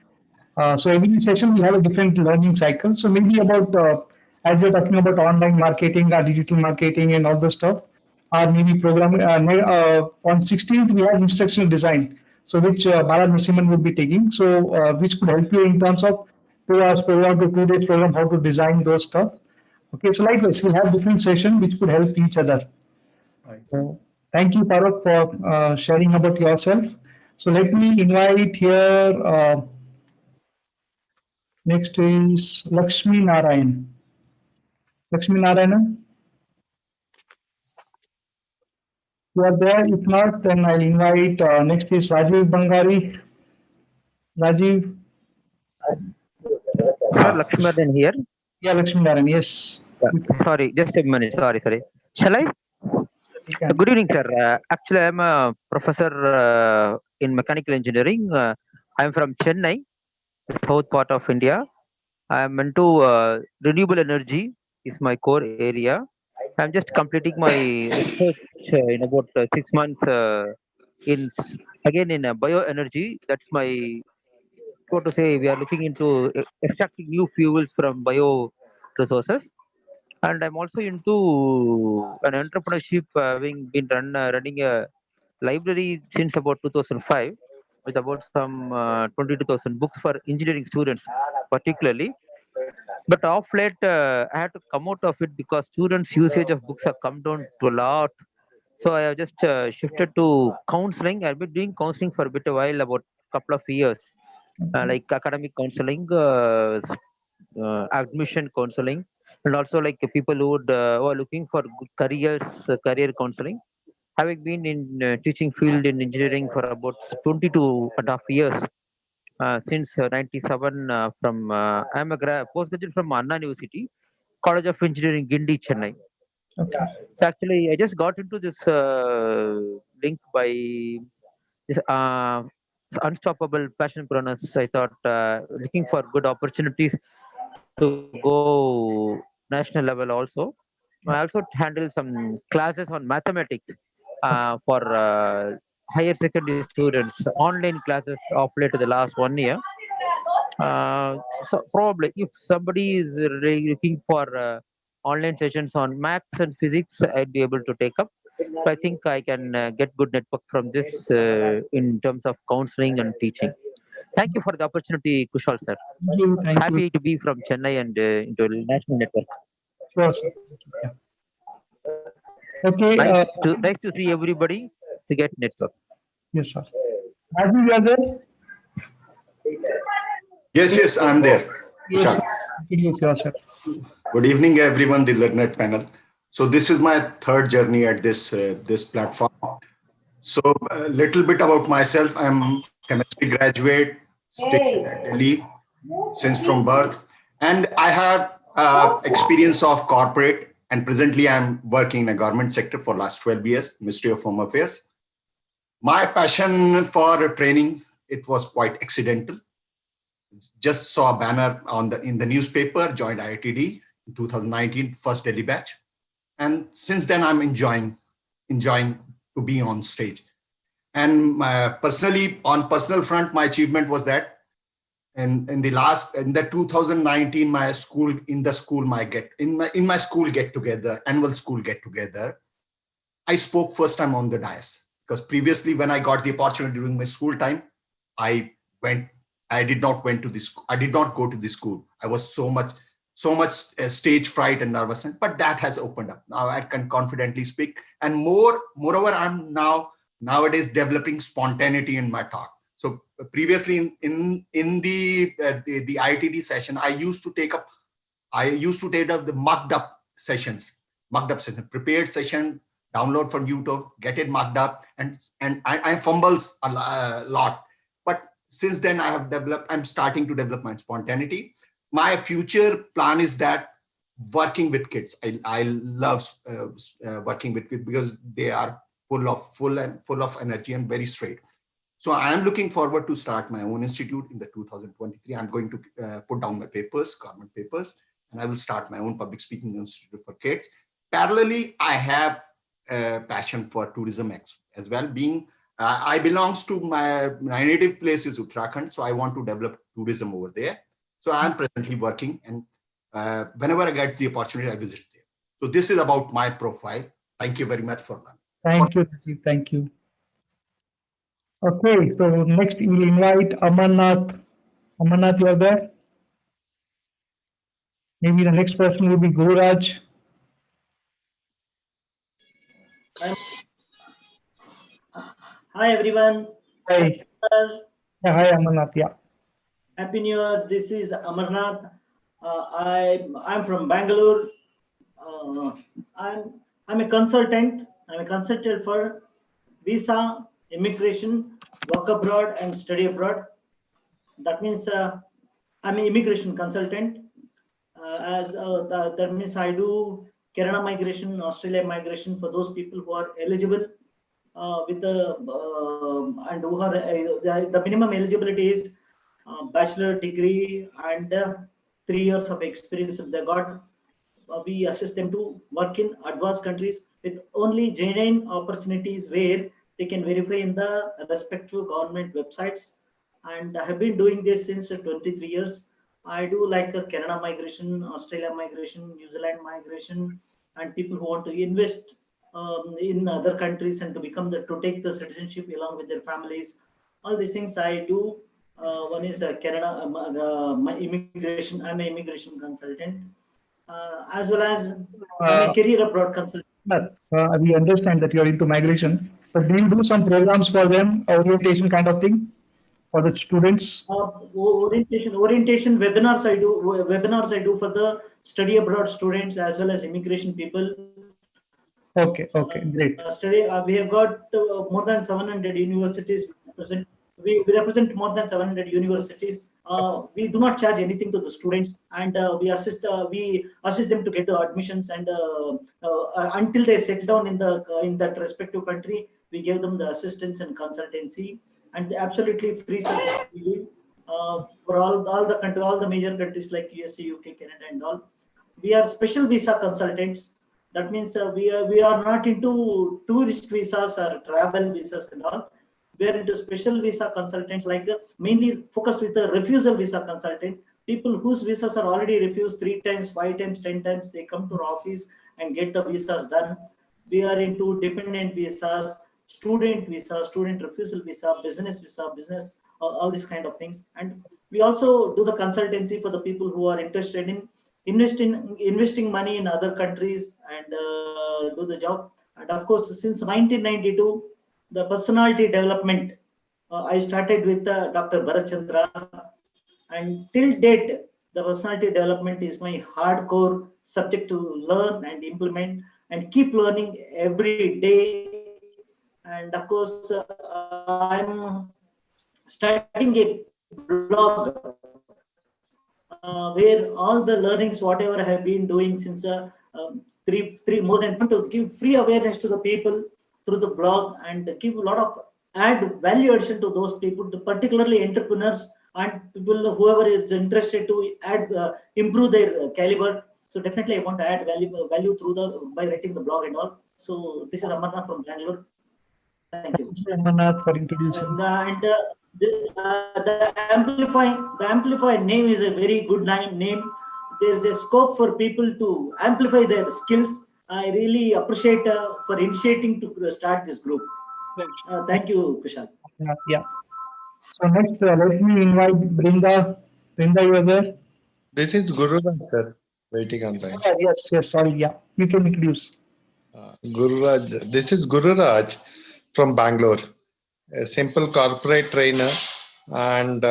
Speaker 1: So every session we have a different learning cycle. So maybe about, as we're talking about online marketing or digital marketing and all the stuff, or maybe program, on 16th we have instructional design. So which Bharat Nasiman will be taking. So which could help you in terms of 2 hours program to 2 days program, how to design those stuff. Okay, so likewise, we'll have different sessions which could help each other.
Speaker 13: Right.
Speaker 1: So, thank you, Farooq, for sharing about yourself. So let me invite here, next is Lakshmi Narayan. Lakshmi Narayan, you are there? If not, then I'll invite, next is Rajiv Bangari. Rajiv.
Speaker 14: Sir, Lakshman here.
Speaker 1: Yeah, Lakshmi Narayan, yes.
Speaker 14: Sorry, just a minute. Sorry. Shall I? Good evening, sir. Actually, I'm a professor in mechanical engineering. I'm from Chennai, the south part of India. I'm into renewable energy is my core area. I'm just completing my research in about 6 months in bioenergy. That's my, so to say, we are looking into extracting new fuels from bio resources. And I'm also into an entrepreneurship, having been running a library since about 2005 with about some 22,000 books for engineering students particularly. But off late, I had to come out of it because students' usage of books have come down to a lot. So I have just shifted to counseling. I've been doing counseling for a bit a while, about a couple of years, like academic counseling, admission counseling, and also like people who are looking for good careers, career counseling. Having been in teaching field in engineering for about 22.5 years, since 97, from I'm a postgraduate from Anna University, College of Engineering, Gindi, Chennai.
Speaker 1: Okay.
Speaker 14: So actually, I just got into this link by this unstoppable passionpreneurs. I thought looking for good opportunities to go national level also. I also handle some classes on mathematics for higher secondary students, online classes of late the last 1 year. So probably if somebody is really looking for online sessions on maths and physics, I'd be able to take up. So I think I can get good network from this in terms of counseling and teaching. Thank you for the opportunity, Kushal sir.
Speaker 1: Thank
Speaker 14: Happy
Speaker 1: you.
Speaker 14: to be from Chennai and into national network.
Speaker 1: Sure, sir. Yeah. Okay.
Speaker 14: Nice to see everybody to get network.
Speaker 1: Yes, sir. Rajiv, you are there?
Speaker 15: Yes, I'm there.
Speaker 1: Yes.
Speaker 15: Sure.
Speaker 1: Introduce yourself.
Speaker 15: Good evening, everyone, the LearnNet panel. So this is my third journey at this platform. So a little bit about myself. I'm chemistry graduate, stationed at Delhi since from birth, and I have experience of corporate. And presently, I'm working in a government sector for last 12 years, Ministry of Home Affairs. My passion for training, it was quite accidental. Just saw a banner in the newspaper, joined IITD in 2019, first Delhi batch. And since then, I'm enjoying to be on stage. And personally, on personal front, my achievement was that in the 2019, my school get together, annual school get together, I spoke first time on the dais, because previously when I got the opportunity during my school time, I did not go to the school. I was so much stage fright and nervousness, but that has opened up. Now I can confidently speak, and moreover, I'm nowadays developing spontaneity in my talk. So previously in the IITD session, I used to take up the mugged up sessions, prepared session, download from YouTube, get it mugged up, and I fumbles a lot. But since then, I'm starting to develop my spontaneity. My future plan is that working with kids. I love working with kids because they are full of energy and very straight. So I am looking forward to start my own institute in the 2023. I'm going to put down my government papers, and I will start my own public speaking institute for kids. Parallelly, I have a passion for tourism as well. I belongs to my native place is Uttarakhand, so I want to develop tourism over there. So I'm presently working, and whenever I get the opportunity, I visit there. So this is about my profile. Thank you very much for that.
Speaker 1: Thank you. Thank you. Okay, so next we'll invite Amarnath. Amarnath, you are there? Maybe the next person will be Gururaj.
Speaker 16: Hi everyone.
Speaker 1: Hi. Yeah, hi Amarnath. Yeah.
Speaker 16: Happy New Year. This is Amarnath. I'm from Bangalore. I'm a consultant. I'm a consultant for visa, immigration, work abroad, and study abroad. That means I'm an immigration consultant. That means I do Canada migration, Australia migration for those people who are eligible with the and who are the minimum eligibility is bachelor degree and 3 years of experience if they got. We assist them to work in advanced countries with only genuine opportunities where they can verify in the respective government websites. And I have been doing this since 23 years. I do like Canada migration, Australia migration, New Zealand migration, and people who want to invest in other countries and to take the citizenship along with their families. All these things I do. One is Canada, my immigration. I'm an immigration consultant, as well as I'm a career abroad consultant.
Speaker 1: We understand that you're into migration, but do you do some programs for them, orientation kind of thing for the students?
Speaker 16: Orientation webinars I do. Webinars I do for the study abroad students as well as immigration people.
Speaker 1: Okay, great.
Speaker 16: We have got more than 700 universities present. We represent more than 700 universities. We do not charge anything to the students, and we assist them to get the admissions, and until they settle down in that respective country, we give them the assistance and consultancy, and absolutely free service we give for all the major countries like USA, UK, Canada, and all. We are special visa consultants. That means we are not into tourist visas or travel visas and all. We are into special visa consultants, like mainly focus with the refusal visa consultant. People whose visas are already refused 3 times, 5 times, 10 times, they come to our office and get the visas done. We are into dependent visas, student visa, student refusal visa, business, all these kind of things. And we also do the consultancy for the people who are interested in investing money in other countries and do the job. And of course, since 1992, the personality development, I started with Dr. Bharat Chandra, and till date, The personality development is my hardcore subject to learn and implement and keep learning every day. And of course, I'm starting a blog where all the learnings, whatever I have been doing since more than to give free awareness to the people through the blog and give a lot of add value addition to those people, particularly entrepreneurs and people whoever is interested to add improve their caliber. So definitely I want to add value through by writing the blog and all. So this is Amarnath from Bangalore. Thank you.
Speaker 1: Thank you, Amarnath, for introducing.
Speaker 16: The Amplify name is a very good name. There's a scope for people to amplify their skills. I really appreciate for initiating to start this group. Thank you, Kushal.
Speaker 1: Yeah. So next, let me invite Brinda. Brinda, you are there?
Speaker 17: This is Gururaj, sir, waiting on line.
Speaker 1: Yes, sorry, yeah. You can introduce.
Speaker 17: Gururaj, this is Gururaj from Bangalore, a simple corporate trainer and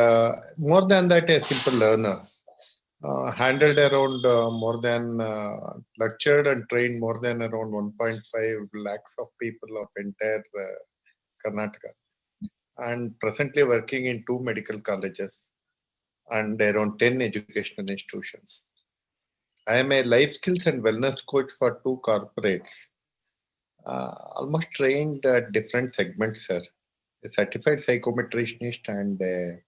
Speaker 17: more than that, a simple learner. Handled around lectured and trained more than around 1.5 lakhs of people of entire Karnataka, and presently working in 2 medical colleges and around 10 educational institutions. I am a life skills and wellness coach for 2 corporates, almost trained at different segments, sir. A certified psychometricianist and a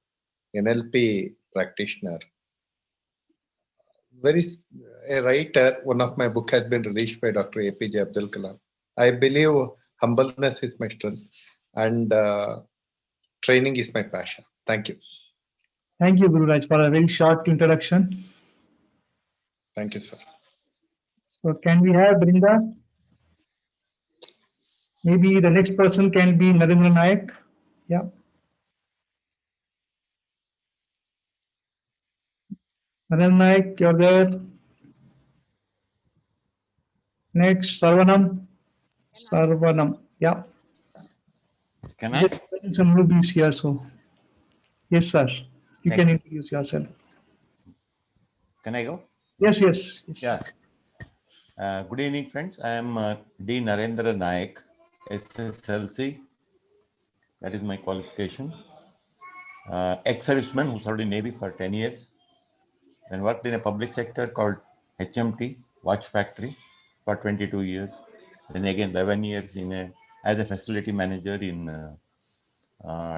Speaker 17: NLP practitioner. A writer, one of my book has been released by Dr. APJ Abdul Kalam. I believe humbleness is my strength and training is my passion. Thank you.
Speaker 1: Thank you, Gururaj, for a very short introduction.
Speaker 17: Thank you, sir.
Speaker 1: So can we have Brinda? Maybe the next person can be Narendra Nayak. Yeah. Narendra Nayak, you're there. Next, Sarvanam. Sarvanam. Yeah.
Speaker 18: Can I?
Speaker 1: Some newbies here, so yes, sir. You
Speaker 18: Thank
Speaker 1: can
Speaker 18: you.
Speaker 1: introduce yourself.
Speaker 18: Can I go?
Speaker 1: Yes.
Speaker 18: Yeah. Good evening, friends. I am D. Narendra Nayak, SSLC. That is my qualification. Ex-serviceman who served in Navy for 10 years. Then worked in a public sector called HMT, Watch Factory, for 22 years. Then again 11 years as a facility manager in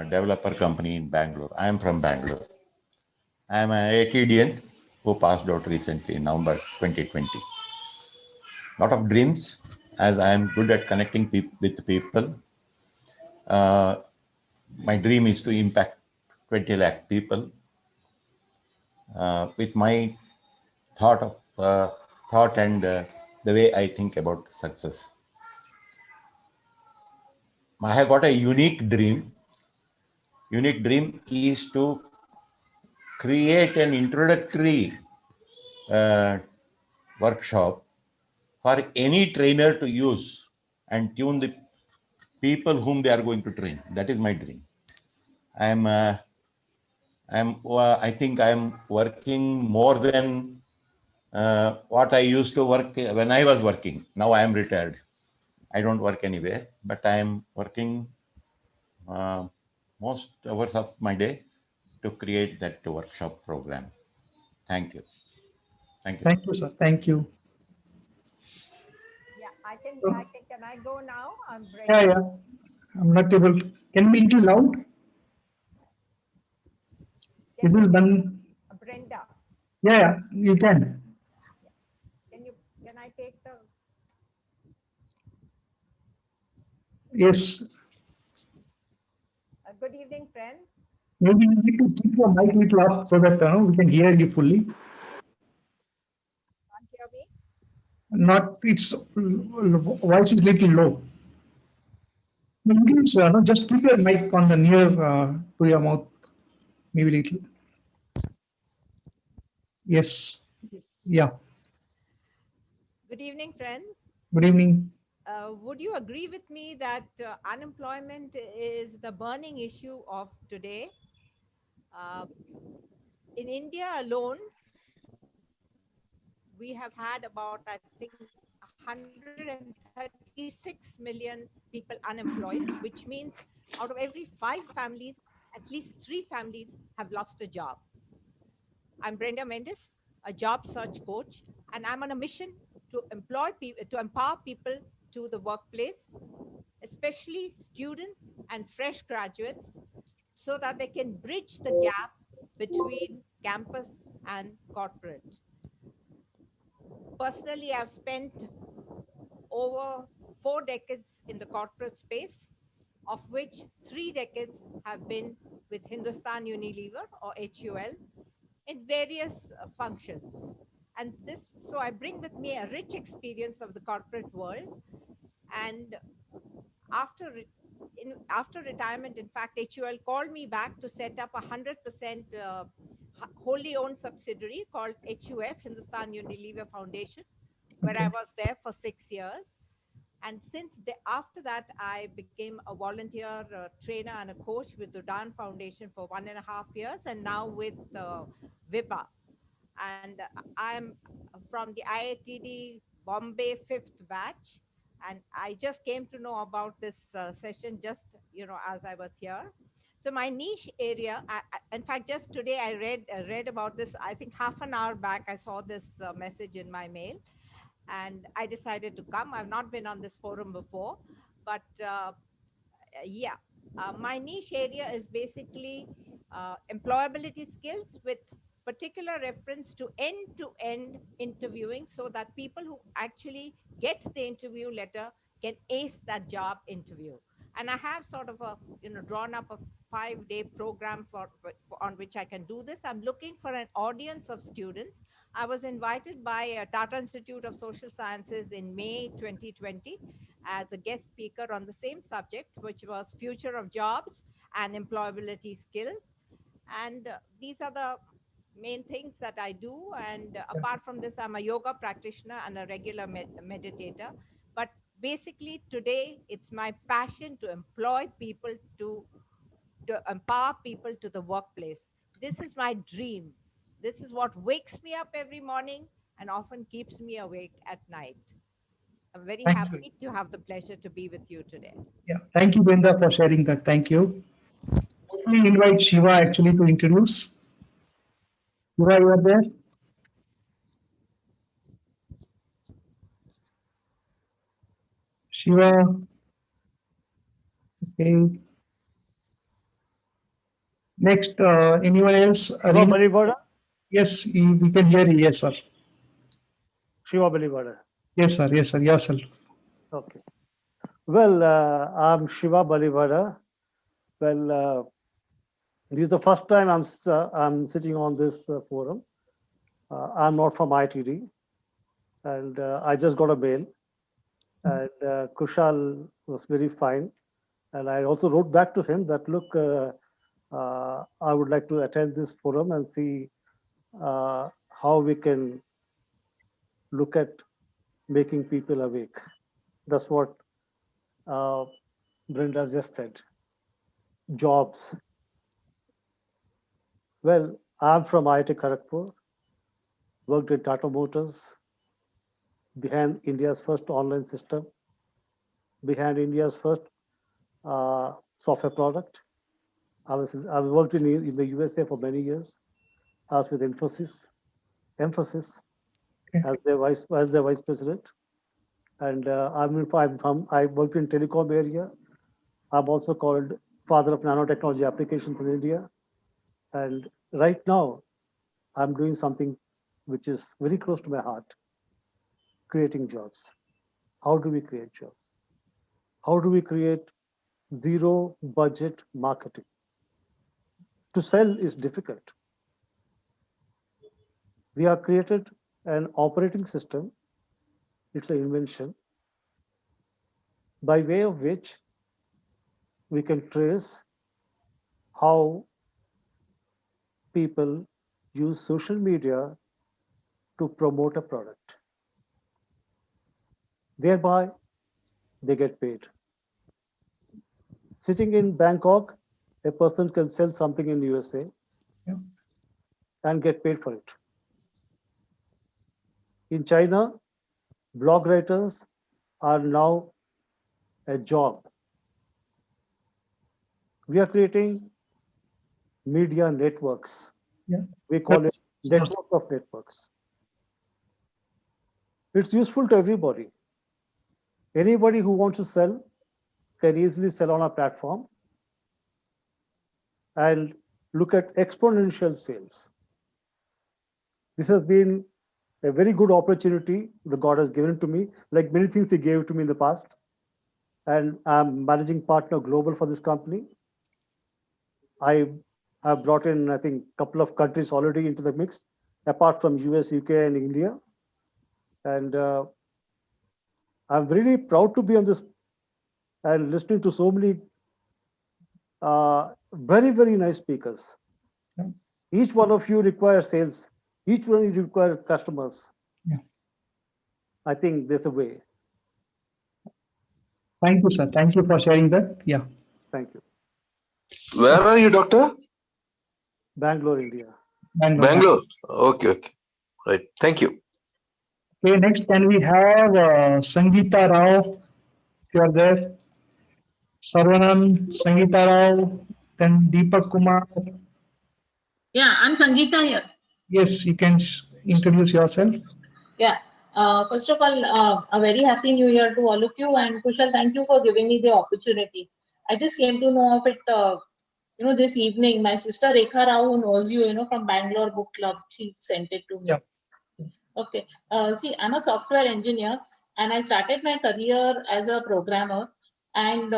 Speaker 18: developer company in Bangalore. I am from Bangalore. I am an IITian who passed out recently in November 2020. Lot of dreams, as I am good at connecting with people. My dream is to impact 20 lakh people with my thought and the way I think about success. I have got a unique dream. Unique dream is to create an introductory workshop for any trainer to use and tune the people whom they are going to train. That is my dream. I think I am working more than what I used to work when I was working. Now I am retired. I don't work anywhere, but I am working most hours of my day to create that workshop program. Thank you. Thank you.
Speaker 1: Thank you, sir. Thank you.
Speaker 19: Yeah, can I go now? I'm Brenda.
Speaker 1: Yeah. I'm not able to. Can you be a little loud? It will done.
Speaker 19: Brenda.
Speaker 1: Yeah, you can.
Speaker 19: Can I take the?
Speaker 1: Yes.
Speaker 19: Good evening, friends.
Speaker 1: Maybe you need to keep your mic a little up so that we can hear you fully.
Speaker 19: Can't hear me?
Speaker 1: Not, its voice is little low. Please, just keep your mic on the near to your mouth, maybe little. Yes. Yeah.
Speaker 19: Good evening, friends.
Speaker 1: Good evening.
Speaker 19: Would you agree with me that unemployment is the burning issue of today? In India alone, we have had about, I think, 136 million people unemployed, which means out of every 5 families, at least 3 families have lost a job. I'm Brenda Mendes, a job search coach, and I'm on a mission to employ people, to empower people to the workplace, especially students and fresh graduates, so that they can bridge the gap between campus and corporate. Personally, I've spent over 4 decades in the corporate space, of which 3 decades have been with Hindustan Unilever or HUL in various functions. And this, so I bring with me a rich experience of the corporate world. And after retirement, in fact, HUL called me back to set up a 100% wholly owned subsidiary called HUF, Hindustan Unilever Foundation, where I was there for 6 years. And after that, I became a volunteer trainer and a coach with the Udan Foundation for 1.5 years, and now with VIPA. And I'm from the IITD Bombay 5th batch. And I just came to know about this session just, as I was here. So my niche area, in fact, just today I read about this. I think half an hour back, I saw this message in my mail, and I decided to come. I've not been on this forum before, but my niche area is basically employability skills with particular reference to end-to-end interviewing, so that people who actually get the interview letter can ace that job interview. And I have sort of drawn up a 5-day program on which I can do this. I'm looking for an audience of students. I was invited by Tata Institute of Social Sciences in May 2020 as a guest speaker on the same subject, which was future of jobs and employability skills. And these are the main things that I do. And apart from this, I'm a yoga practitioner and a regular meditator. But basically today, it's my passion to employ people, to empower people to the workplace. This is my dream. This is what wakes me up every morning and often keeps me awake at night. I'm very happy to have the pleasure to be with you today.
Speaker 1: Yeah, thank you, Brenda, for sharing that. Thank you. Let me invite Shiva actually to introduce. Shiva, you are there? Shiva. Okay. Next, anyone else? Yes, we can hear you. Yes, sir.
Speaker 20: Shiva Balivada.
Speaker 1: Yes, sir. Yes, sir. Yourself.
Speaker 20: Okay. Well, I'm Shiva Balivada. Well, this is the first time I'm sitting on this forum. I'm not from ITD, and I just got a mail. And Kushal was very fine. And I also wrote back to him that, look, I would like to attend this forum and see how we can look at making people awake. That's what Brenda just said. Jobs. Well, I'm from IIT Kharagpur, worked in Tata Motors, behind India's first online system, behind India's first software product. I worked in the USA for many years. I was with Emphasis as their vice president, and I worked in telecom area. I'm also called father of nanotechnology applications in India, and right now I'm doing something which is very close to my heart: creating jobs. How do we create jobs? How do we create zero budget marketing? To sell is difficult. We have created an operating system. It's an invention by way of which we can trace how people use social media to promote a product. Thereby, they get paid. Sitting in Bangkok, a person can sell something in USA and get paid for it. In China, blog writers are now a job. We are creating media networks.
Speaker 1: Yeah.
Speaker 20: We call it
Speaker 1: That's
Speaker 20: network of networks. It's useful to everybody. Anybody who wants to sell can easily sell on our platform and look at exponential sales. This has been a very good opportunity that God has given to me, like many things He gave to me in the past. And I'm managing partner global for this company. I have brought in, I think, a couple of countries already into the mix, apart from US, UK, and India. And I'm really proud to be on this and listening to so many very, very nice speakers. Each one of you requires sales. Each one of you require customers.
Speaker 1: Yeah.
Speaker 20: I think there's a way.
Speaker 1: Thank you, sir. Thank you for sharing that. Yeah.
Speaker 20: Thank you.
Speaker 4: Where are you, doctor?
Speaker 20: Bangalore, India.
Speaker 4: Bangalore. Okay, okay. Right. Thank you.
Speaker 1: Okay, next can we have Sangeeta Rao, if you are there. Sarvanam, Sangeeta Rao, then Deepak Kumar.
Speaker 21: Yeah, I'm Sangeeta here.
Speaker 1: Yes, you can introduce yourself.
Speaker 21: Yeah. First of all, a very happy new year to all of you. And Kushal, thank you for giving me the opportunity. I just came to know of it, this evening. My sister Rekha Rao, who knows you, from Bangalore Book Club, she sent it to me.
Speaker 1: Yeah.
Speaker 21: Okay. See, I'm a software engineer and I started my career as a programmer and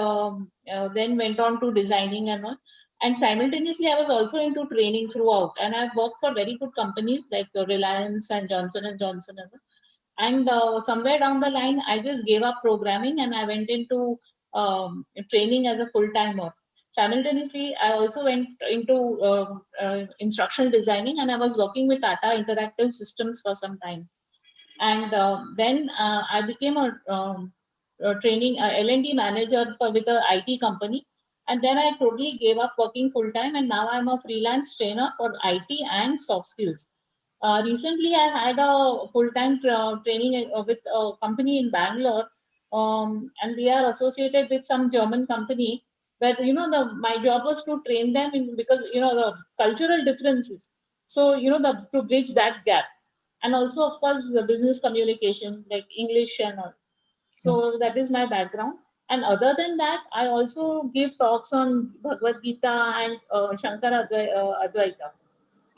Speaker 21: then went on to designing and all. And simultaneously, I was also into training throughout. And I've worked for very good companies like Reliance and Johnson and Johnson. And somewhere down the line, I just gave up programming and I went into training as a full-timer. Simultaneously, I also went into instructional designing and I was working with Tata Interactive Systems for some time. And then I became a training L&D manager with a IT company. And then I totally gave up working full time. And now I'm a freelance trainer for IT and soft skills. Recently, I had a full-time training with a company in Bangalore, and we are associated with some German company. But my job was to train them because the cultural differences. So to bridge that gap, and also of course the business communication like English and all. So that is my background. And other than that, I also give talks on Bhagavad Gita and Shankara Advaita.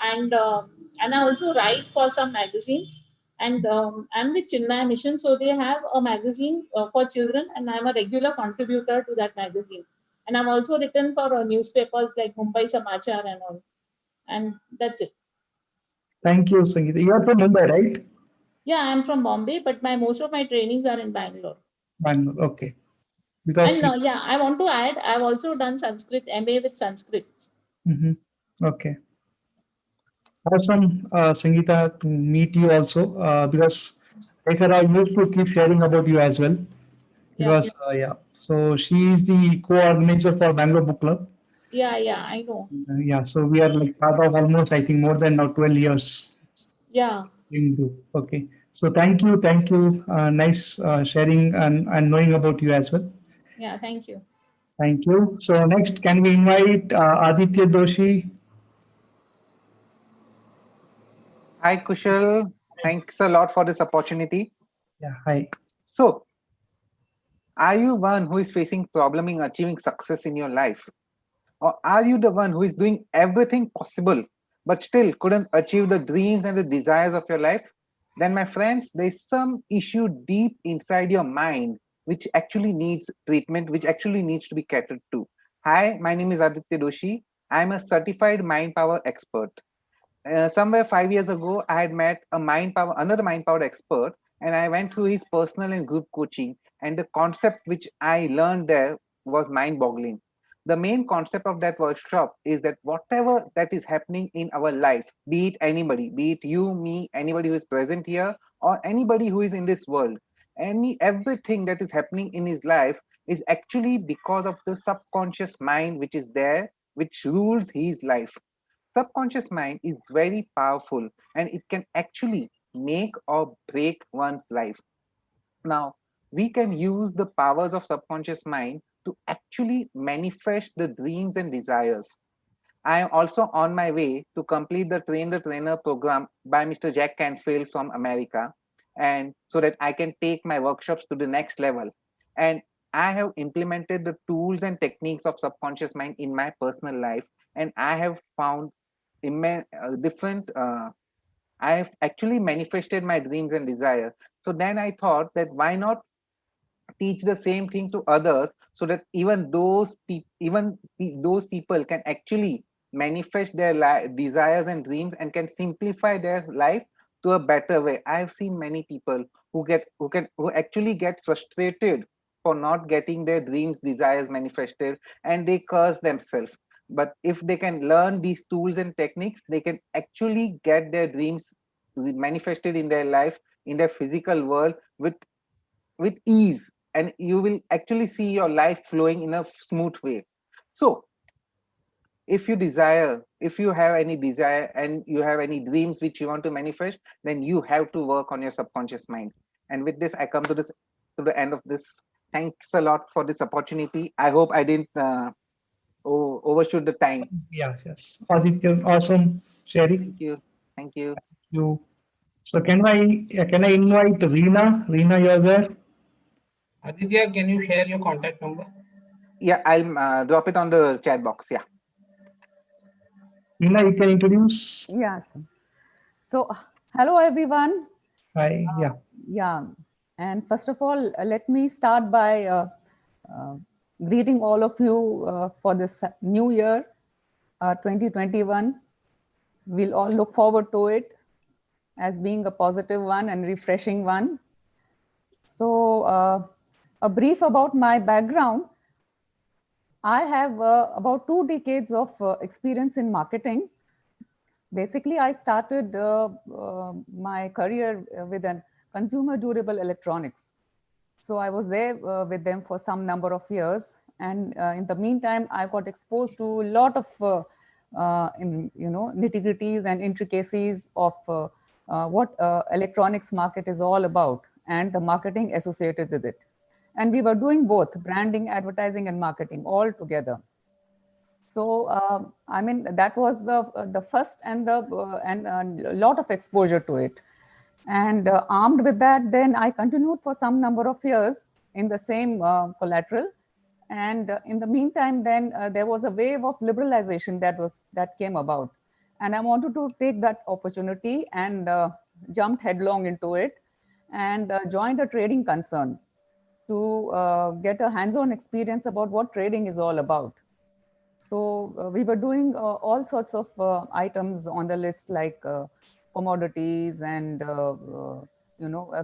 Speaker 21: And I also write for some magazines. And I'm with Chinmaya Mission, so they have a magazine for children, and I'm a regular contributor to that magazine. And I've also written for newspapers like Mumbai Samachar and all. And that's it.
Speaker 1: Thank you, Sangeeta. You are from Mumbai, right?
Speaker 21: Yeah, I'm from Bombay, but most of my trainings are in Bangalore.
Speaker 1: Bangalore. Okay. Because
Speaker 21: And I want to add, I've also done Sanskrit, MA with Sanskrit.
Speaker 1: Okay. Awesome, Sangeeta, to meet you also, because Rekha I used to keep sharing about you as well. Because, so she is the co-organizer for Bangalore Book Club.
Speaker 21: Yeah, I know.
Speaker 1: Yeah, so we are like part of almost, I think, more than now 12 years.
Speaker 21: Yeah.
Speaker 1: In group. Okay. So thank you. Nice sharing and knowing about you as well.
Speaker 21: Yeah, thank you.
Speaker 1: Thank you. So next, can we invite Aditya Doshi?
Speaker 22: Hi, Kushal. Thanks a lot for this opportunity.
Speaker 1: Yeah, hi.
Speaker 22: So, are you one who is facing problem in achieving success in your life? Or are you the one who is doing everything possible but still couldn't achieve the dreams and the desires of your life? Then, my friends, there is some issue deep inside your mind which actually needs treatment, which actually needs to be catered to. Hi, my name is Aditya Doshi. I'm a certified mind power expert. Somewhere 5 years ago, I had met another mind power expert, and I went through his personal and group coaching. And the concept which I learned there was mind boggling. The main concept of that workshop is that whatever that is happening in our life, be it anybody, be it you, me, anybody who is present here, or anybody who is in this world, everything that is happening in his life is actually because of the subconscious mind which is there, which rules his life. Subconscious mind is very powerful and it can actually make or break one's life. Now, we can use the powers of subconscious mind to actually manifest the dreams and desires. I am also on my way to complete the Train the Trainer program by Mr. Jack Canfield from America, and so that I can take my workshops to the next level. And I have implemented the tools and techniques of subconscious mind in my personal life, and I have found different. I have actually manifested my dreams and desire. So then I thought that why not teach the same thing to others, so that even those people can actually manifest their desires and dreams and can simplify their life to a better way. I've seen many people who actually get frustrated for not getting their dreams, desires manifested, and they curse themselves. But if they can learn these tools and techniques, they can actually get their dreams manifested in their life, in their physical world, with ease, and you will actually see your life flowing in a smooth way. So if you have any desire and you have any dreams which you want to manifest, then you have to work on your subconscious mind. And with this, I come to the end of this. Thanks a lot for this opportunity. I hope I didn't overshoot the time.
Speaker 1: Yeah, yes. Aditya, awesome sharing.
Speaker 22: Thank you. Thank you.
Speaker 1: You. So can I invite Reena? Reena, you're there.
Speaker 5: Aditya, can you share your contact number?
Speaker 22: Yeah, I'll drop it on the chat box. Yeah.
Speaker 1: Reena, you can introduce.
Speaker 6: Yeah. So, hello everyone.
Speaker 1: Hi. Yeah.
Speaker 6: Yeah. And first of all, let me start by greeting all of you for this new year, 2021. We'll all look forward to it as being a positive one and refreshing one. So, a brief about my background. I have about 2 decades of experience in marketing. Basically, I started my career with a consumer durable electronics. So I was there with them for some number of years. And in the meantime, I got exposed to a lot of nitty-gritties and intricacies of what electronics market is all about and the marketing associated with it. And we were doing both branding, advertising, and marketing all together. So I mean, that was the first and a lot of exposure to it. And armed with that, then I continued for some number of years in the same collateral. And in the meantime, then there was a wave of liberalization that came about. And I wanted to take that opportunity and jumped headlong into it and joined a trading concern to get a hands-on experience about what trading is all about. So we were doing all sorts of items on the list, like commodities and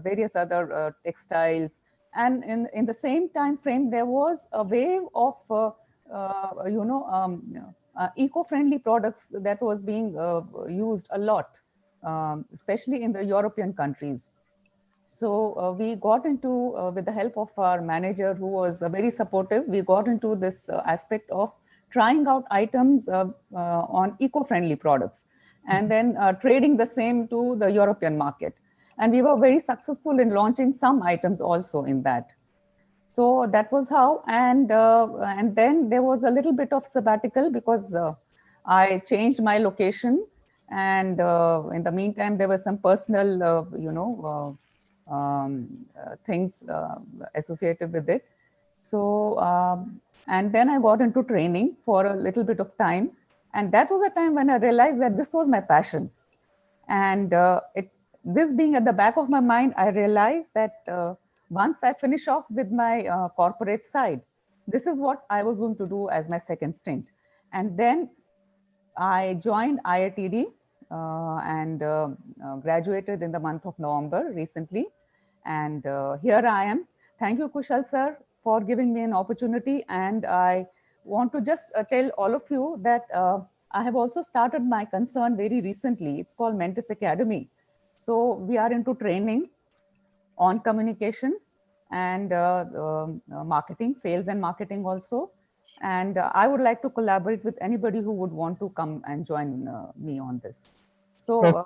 Speaker 6: various other textiles. And in the same time frame, there was a wave of eco-friendly products that was being used a lot, especially in the European countries. So we got into, with the help of our manager, who was very supportive, we got into this aspect of trying out items on eco-friendly products and then trading the same to the European market. And we were very successful in launching some items also in that. So that was how, and then there was a little bit of sabbatical because I changed my location. And in the meantime, there were some personal, things associated with it. So, and then I got into training for a little bit of time. And that was a time when I realized that this was my passion. And this being at the back of my mind, I realized that once I finish off with my corporate side, this is what I was going to do as my second stint. And then I joined IITD and graduated in the month of November recently. And here I am. Thank you, Kushal sir, for giving me an opportunity. And I want to just tell all of you that I have also started my concern very recently. It's called Mentis Academy. So we are into training on communication and marketing, sales and marketing also. And I would like to collaborate with anybody who would want to come and join me on this. So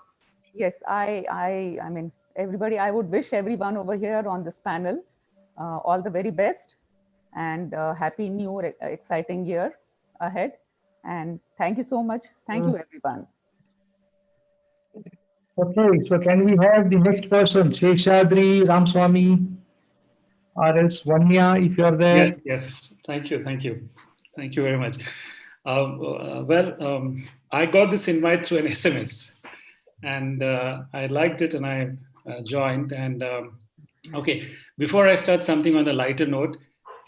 Speaker 6: Yes, I mean, everybody, I would wish everyone over here on this panel all the very best and happy new exciting year ahead. And thank you so much. Thank you, everyone.
Speaker 1: Okay, so can we have the next person, Sheshadri, Ramswamy, or else Vanya, if you're there?
Speaker 3: Yes, yes. Thank you, thank you. Thank you very much. I got this invite through an SMS and I liked it and I joined. And okay, before I start something on a lighter note,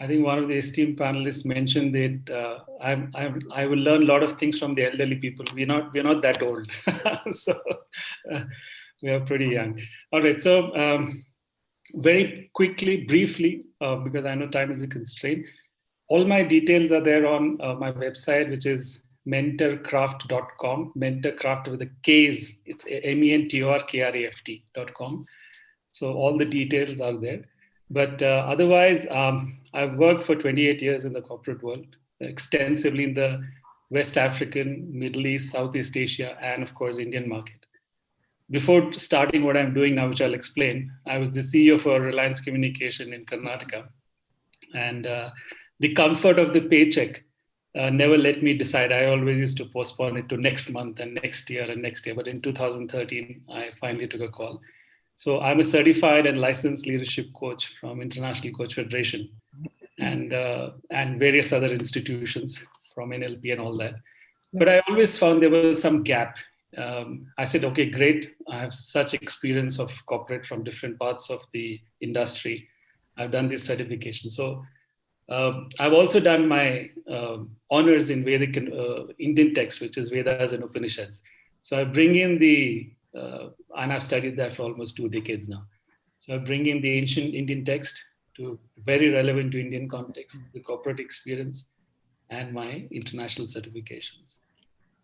Speaker 3: I think one of the esteemed panelists mentioned that I will learn a lot of things from the elderly people. We're not that old, so we are pretty young. All right, so very quickly, briefly, because I know time is a constraint. All my details are there on my website, which is mentorcraft.com. Mentorcraft with a K's, it's mentorcraft.com. So all the details are there. But otherwise, I've worked for 28 years in the corporate world, extensively in the West African, Middle East, Southeast Asia, and of course, Indian market. Before starting what I'm doing now, which I'll explain, I was the CEO for Reliance Communication in Karnataka. And the comfort of the paycheck never let me decide. I always used to postpone it to next month and next year and next year. But in 2013, I finally took a call. So I'm a certified and licensed leadership coach from International Coach Federation and various other institutions from NLP and all that. But I always found there was some gap. I said, okay, great. I have such experience of corporate from different parts of the industry. I've done this certification. So I've also done my honors in Vedic Indian text, which is Vedas and Upanishads. So I bring in and I've studied that for almost 2 decades now. So I bring in the ancient Indian text to very relevant to Indian context, the corporate experience, and my international certifications.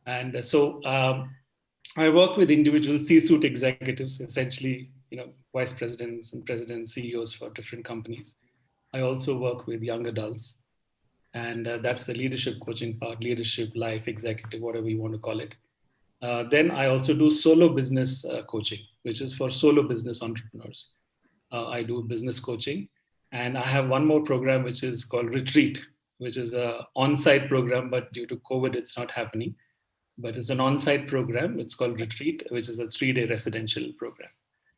Speaker 3: And so I work with individual C-suite executives, essentially, vice presidents and presidents, CEOs for different companies. I also work with young adults, and that's the leadership coaching part, leadership, life, executive, whatever you want to call it. Then I also do solo business coaching, which is for solo business entrepreneurs. I do business coaching, and I have one more program, which is called Retreat, which is an on-site program, but due to COVID, it's not happening. But it's an on-site program. It's called Retreat, which is a 3-day residential program.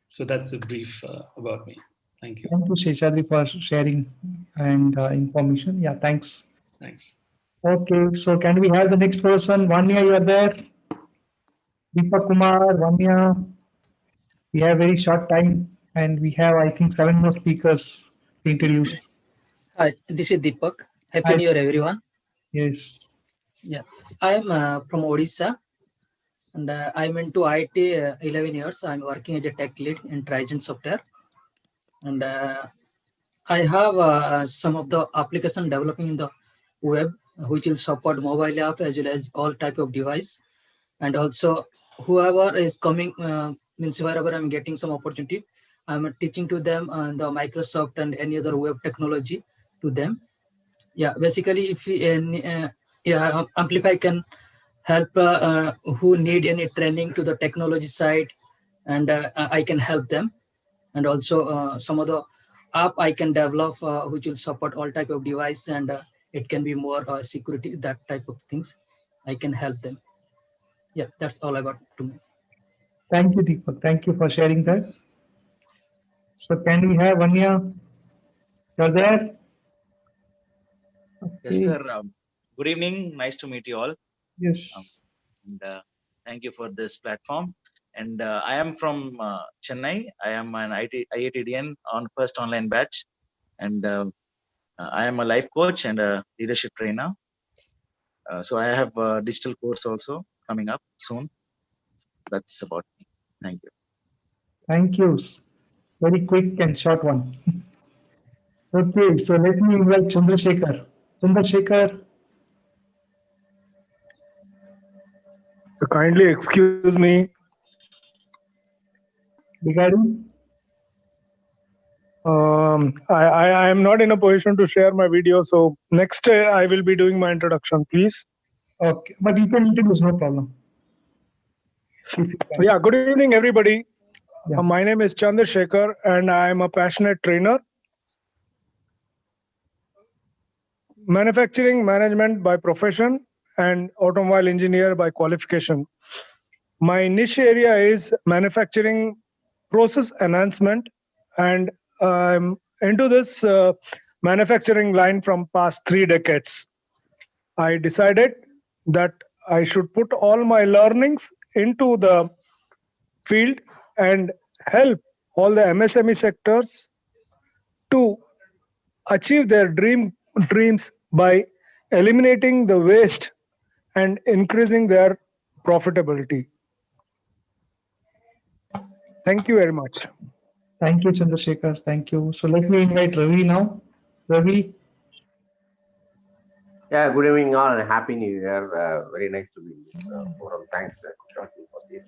Speaker 3: So that's the brief about me. Thank you.
Speaker 1: Thank you, Sheshadri, for sharing and information. Yeah, thanks.
Speaker 3: Thanks.
Speaker 1: Okay, so can we have the next person? Vanya, you are there? Deepak Kumar, Vanya. We have very short time and we have, I think, 7 more speakers to introduce.
Speaker 7: Hi, this is Deepak. Happy
Speaker 1: Hi.
Speaker 7: New Year, everyone.
Speaker 1: Yes.
Speaker 7: Yeah, I am from Odisha, and I'm into IT 11 years. I'm working as a tech lead in Trident Software, and I have some of the application developing in the web, which will support mobile app as well as all type of device, and also whoever is coming, means wherever I'm getting some opportunity, I'm teaching to them the Microsoft and any other web technology to them. Yeah, basically, if Amplify can help who need any training to the technology side, and I can help them. And also some of the app I can develop which will support all type of device, and it can be more security, that type of things. I can help them. Yeah, that's all about to me.
Speaker 1: Thank you, Deepak. Thank you for sharing that. So can we have Vanya? You're there?
Speaker 23: Yes, sir. Good evening. Nice to meet you all.
Speaker 1: Yes.
Speaker 23: And thank you for this platform. And I am from Chennai. I am an IITian on first online batch. And I am a life coach and a leadership trainer. So I have a digital course also coming up soon. That's about me. Thank you.
Speaker 1: Thank you. Very quick and short one. Okay, so let me invite Chandrasekhar. Chandrasekhar.
Speaker 24: Kindly excuse me.
Speaker 1: Regarding?
Speaker 24: I am not in a position to share my video, so next I will be doing my introduction, please.
Speaker 1: Okay, but you can introduce, no problem.
Speaker 24: Yeah, good evening, everybody.
Speaker 1: Yeah.
Speaker 24: My name is Chandrasekhar, and I am a passionate trainer. Manufacturing management by profession and automobile engineer by qualification. My niche area is manufacturing process enhancement, and I'm into this manufacturing line from past 3 decades. I decided that I should put all my learnings into the field and help all the MSME sectors to achieve their dreams by eliminating the waste and increasing their profitability. Thank you very much.
Speaker 1: Thank you, Chandrasekhar. Thank you. So let me invite Ravi now. Ravi.
Speaker 2: Yeah, good evening all and happy new year. Very nice to be in this forum. Thanks, Kushal, for this.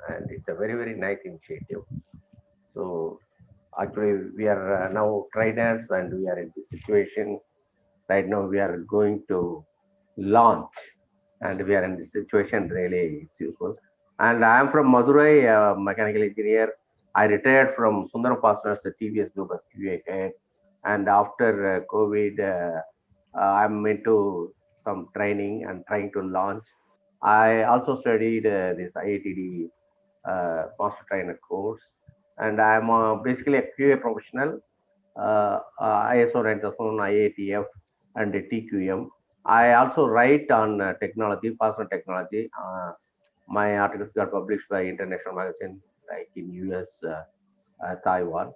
Speaker 2: And it's a very, very nice initiative. So actually, we are now traders and we are in this situation. Right now, we are going to launch and we are in this situation really it's useful. And I am from Madurai, mechanical engineer. I retired from Sundar Fasteners, the TVS Group as QA head. And after COVID, I'm into some training and trying to launch. I also studied this IITD master trainer course, and I'm basically a QA professional, ISO 9001, IATF, and TQM. I also write on technology, personal technology. My articles got published by international magazines like in US, Taiwan.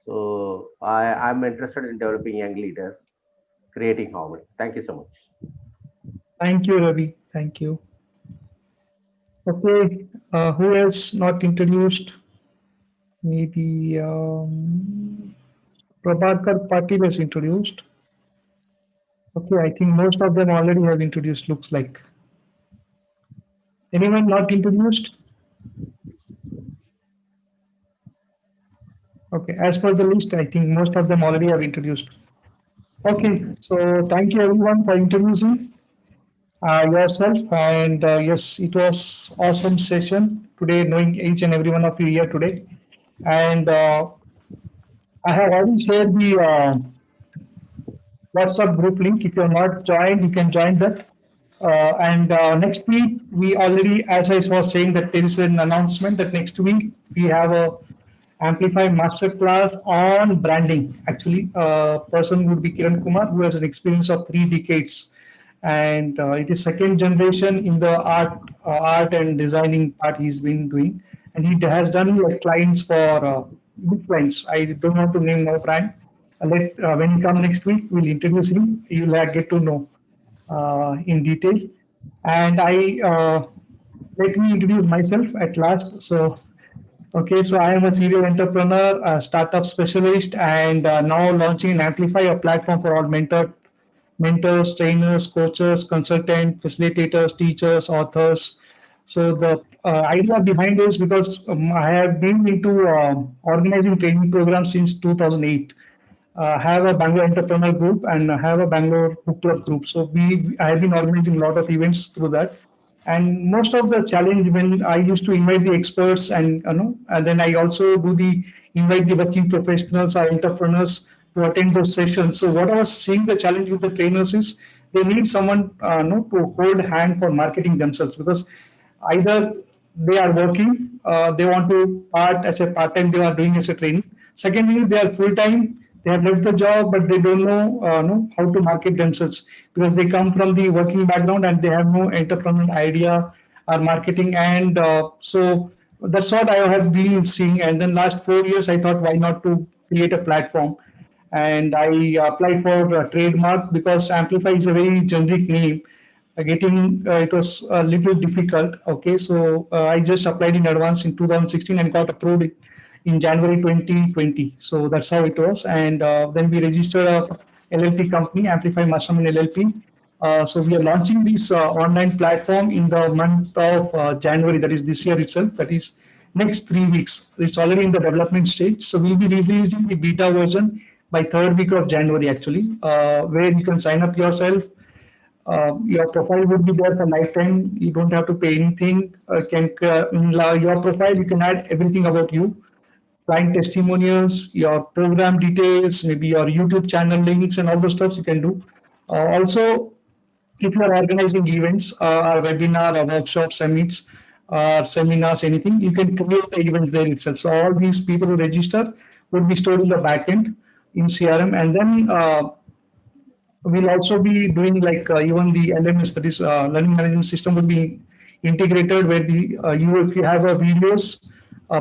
Speaker 2: So I'm interested in developing young leaders, creating harmony. Thank you so much.
Speaker 1: Thank you, Ravi. Thank you. Okay, who else not introduced? Maybe Prabhakar Patil is introduced. Okay, I think most of them already have introduced, looks like. Anyone not introduced? Okay, as per the list, I think most of them already have introduced. Okay, so thank you everyone for introducing yourself. And yes, it was awesome session today, knowing each and every one of you here today. And I have already shared the WhatsApp group link. If you're not joined, you can join that. And next week, we already, as I was saying, that there is an announcement that next week we have a Amplify Masterclass on branding. Actually, person would be Kiran Kumar, who has an experience of 3 decades, and it is second generation in the art and designing part he's been doing, and he has done like clients for big clients. I don't want to name no brand. When he comes next week, we'll introduce him. You'll get to know in detail. And let me introduce myself at last. So, okay, so I am a serial entrepreneur, a startup specialist, and now launching an Amplify, a platform for all mentors, trainers, coaches, consultants, facilitators, teachers, authors. So the idea behind this because I have been into organizing training programs since 2008. Have a Bangalore entrepreneur group and have a Bangalore book club group. So I have been organizing a lot of events through that. And most of the challenge when I used to invite the experts and then I also invite the working professionals or entrepreneurs to attend those sessions. So what I was seeing the challenge with the trainers is they need someone to hold hand for marketing themselves because either they are working, they want to part as a part-time, they are doing as a training. Secondly, they are full-time, they have left the job, but they don't know how to market themselves because they come from the working background and they have no entrepreneurial idea or marketing. And so that's what I have been seeing. And then last 4 years, I thought, why not to create a platform? And I applied for a trademark because Amplify is a very generic name. Getting it was a little difficult. Okay, so I just applied in advance in 2016 and got approved in January 2020. So that's how it was. And then we registered a LLP company, Amplify Mastermind LLP. So we are launching this online platform in the month of January. That is this year itself. That is next 3 weeks. It's already in the development stage. So we'll be releasing the beta version by 3rd week of January, actually, where you can sign up yourself Your profile would be there for lifetime. You don't have to pay anything. In your profile, you can add everything about you, client testimonials, your program details, maybe your YouTube channel links, and all those stuff you can do. Also, if you are organizing events, or webinar, or workshops, summits, seminars, anything, you can create the events there itself. So all these people who register would be stored in the backend in CRM, and then we'll also be doing like even the LMS, that is learning management system, would be integrated where if you have a videos,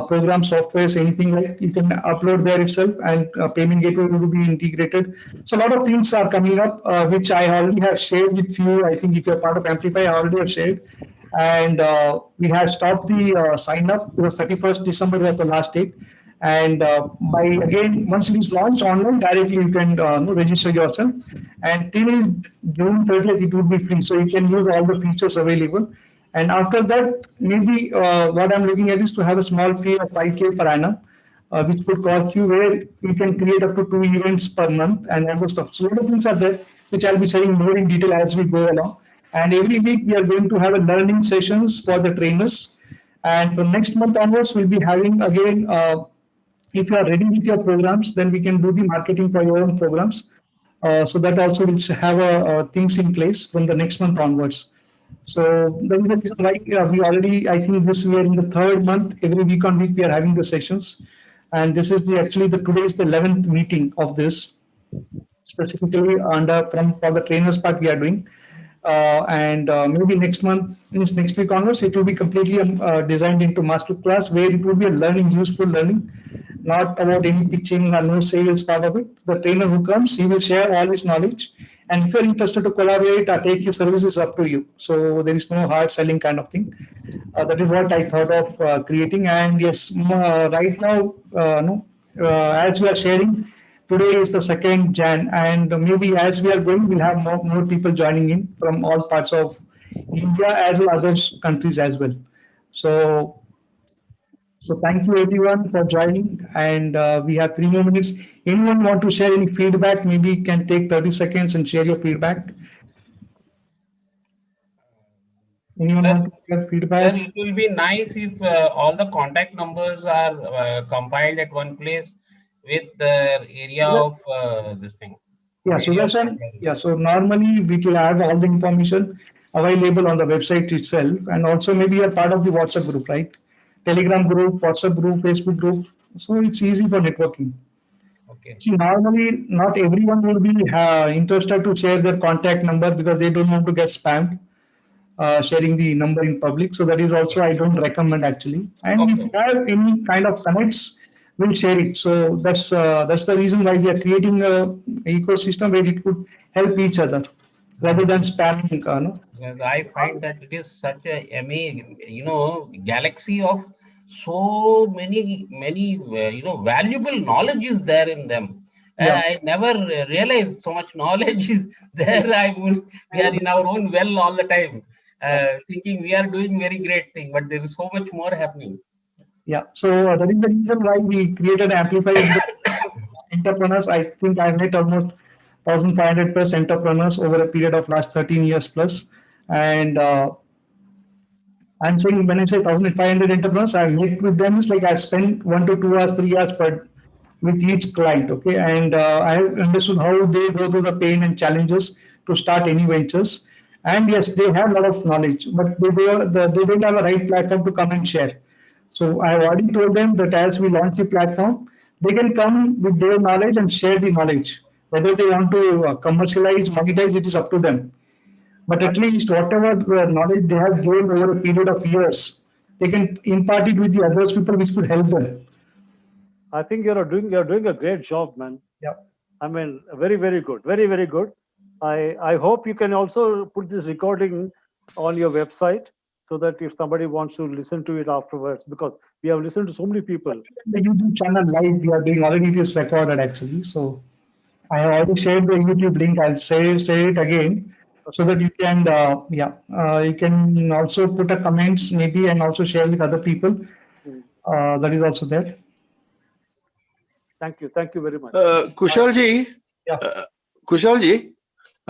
Speaker 1: program softwares, anything, like you can upload there itself, and payment gateway will be integrated. So a lot of things are coming up, which I already have shared with you. I think if you're part of Amplify, I already have shared. And we have stopped the sign up because 31st December was the last date. And by again, once it is launched online, directly you can register yourself. And till June 30th, it would be free. So you can use all the features available. And after that, maybe what I'm looking at is to have a small fee of 5K per annum, which could cost you, where you can create up to 2 events per month and other stuff. So a lot of things are there, which I'll be sharing more in detail as we go along. And every week we are going to have a learning sessions for the trainers. And from next month onwards, we'll be having again, if you are ready with your programs, then we can do the marketing for your own programs. So that also will have things in place from the next month onwards. So that is the reason why we already, I think we are in the third month. Every week on week we are having the sessions, and this is today is the 11th meeting of this, specifically for the trainers part we are doing. And maybe next week onwards, it will be completely designed into master class, where it will be useful learning, not about any pitching or no sales part of it. The trainer who comes, he will share all his knowledge, and if you're interested to collaborate or take his services, up to you. So there is no hard selling kind of thing. That is what I thought of creating. And yes, right now, as we are sharing, today is the 2nd Jan, and maybe as we are going, we'll have more people joining in from all parts of India as well as other countries as well. So thank you everyone for joining, and we have 3 more minutes. Anyone want to share any feedback? Maybe you can take 30 seconds and share your feedback. Anyone want to share feedback?
Speaker 5: Sir, it will be nice if all the contact numbers are compiled at one place with the area of this thing.
Speaker 1: Yeah, so normally we will have all the information available on the website itself, and also maybe you're part of the WhatsApp group, right? Telegram group, WhatsApp group, Facebook group. So it's easy for networking.
Speaker 5: Okay.
Speaker 1: See, normally not everyone will be interested to share their contact number because they don't want to get spammed. Sharing the number in public. So that is also I don't recommend actually. And if you have any kind of connects, we'll share it. So that's the reason why we are creating an ecosystem where it could help each other rather than spamming.
Speaker 5: Because I find that it is such a galaxy of so many valuable knowledge is there in them. I never realized so much knowledge is there. We are in our own well all the time, thinking we are doing very great thing, but there is so much more happening.
Speaker 1: Yeah, so that is the reason why we created Amplify Entrepreneurs. I think I've met almost 1,500 plus entrepreneurs over a period of last 13 years plus. And I'm saying when I say 1,500 entrepreneurs, I've met with them. It's like I spent 1 to 2 hours, 3 hours with each client. Okay, and I have understood how they go through the pain and challenges to start any ventures. And yes, they have a lot of knowledge, but they don't have a right platform to come and share. So I have already told them that as we launch the platform, they can come with their knowledge and share the knowledge. Whether they want to commercialize, monetize, it is up to them. But at least whatever the knowledge they have gained over a period of years, they can impart it with the others people, which could help them.
Speaker 20: I think you're doing a great job, man.
Speaker 1: Yeah.
Speaker 20: I mean, very, very good. Very, very good. I hope you can also put this recording on your website so that if somebody wants to listen to it afterwards, because we have listened to so many people.
Speaker 1: The YouTube channel live we are doing already, it is recorded actually. So I have already shared the YouTube link. I'll say it again so that you can, you can also put a comments maybe and also share with other people. That is also there.
Speaker 20: Thank you very much.
Speaker 4: Kushalji,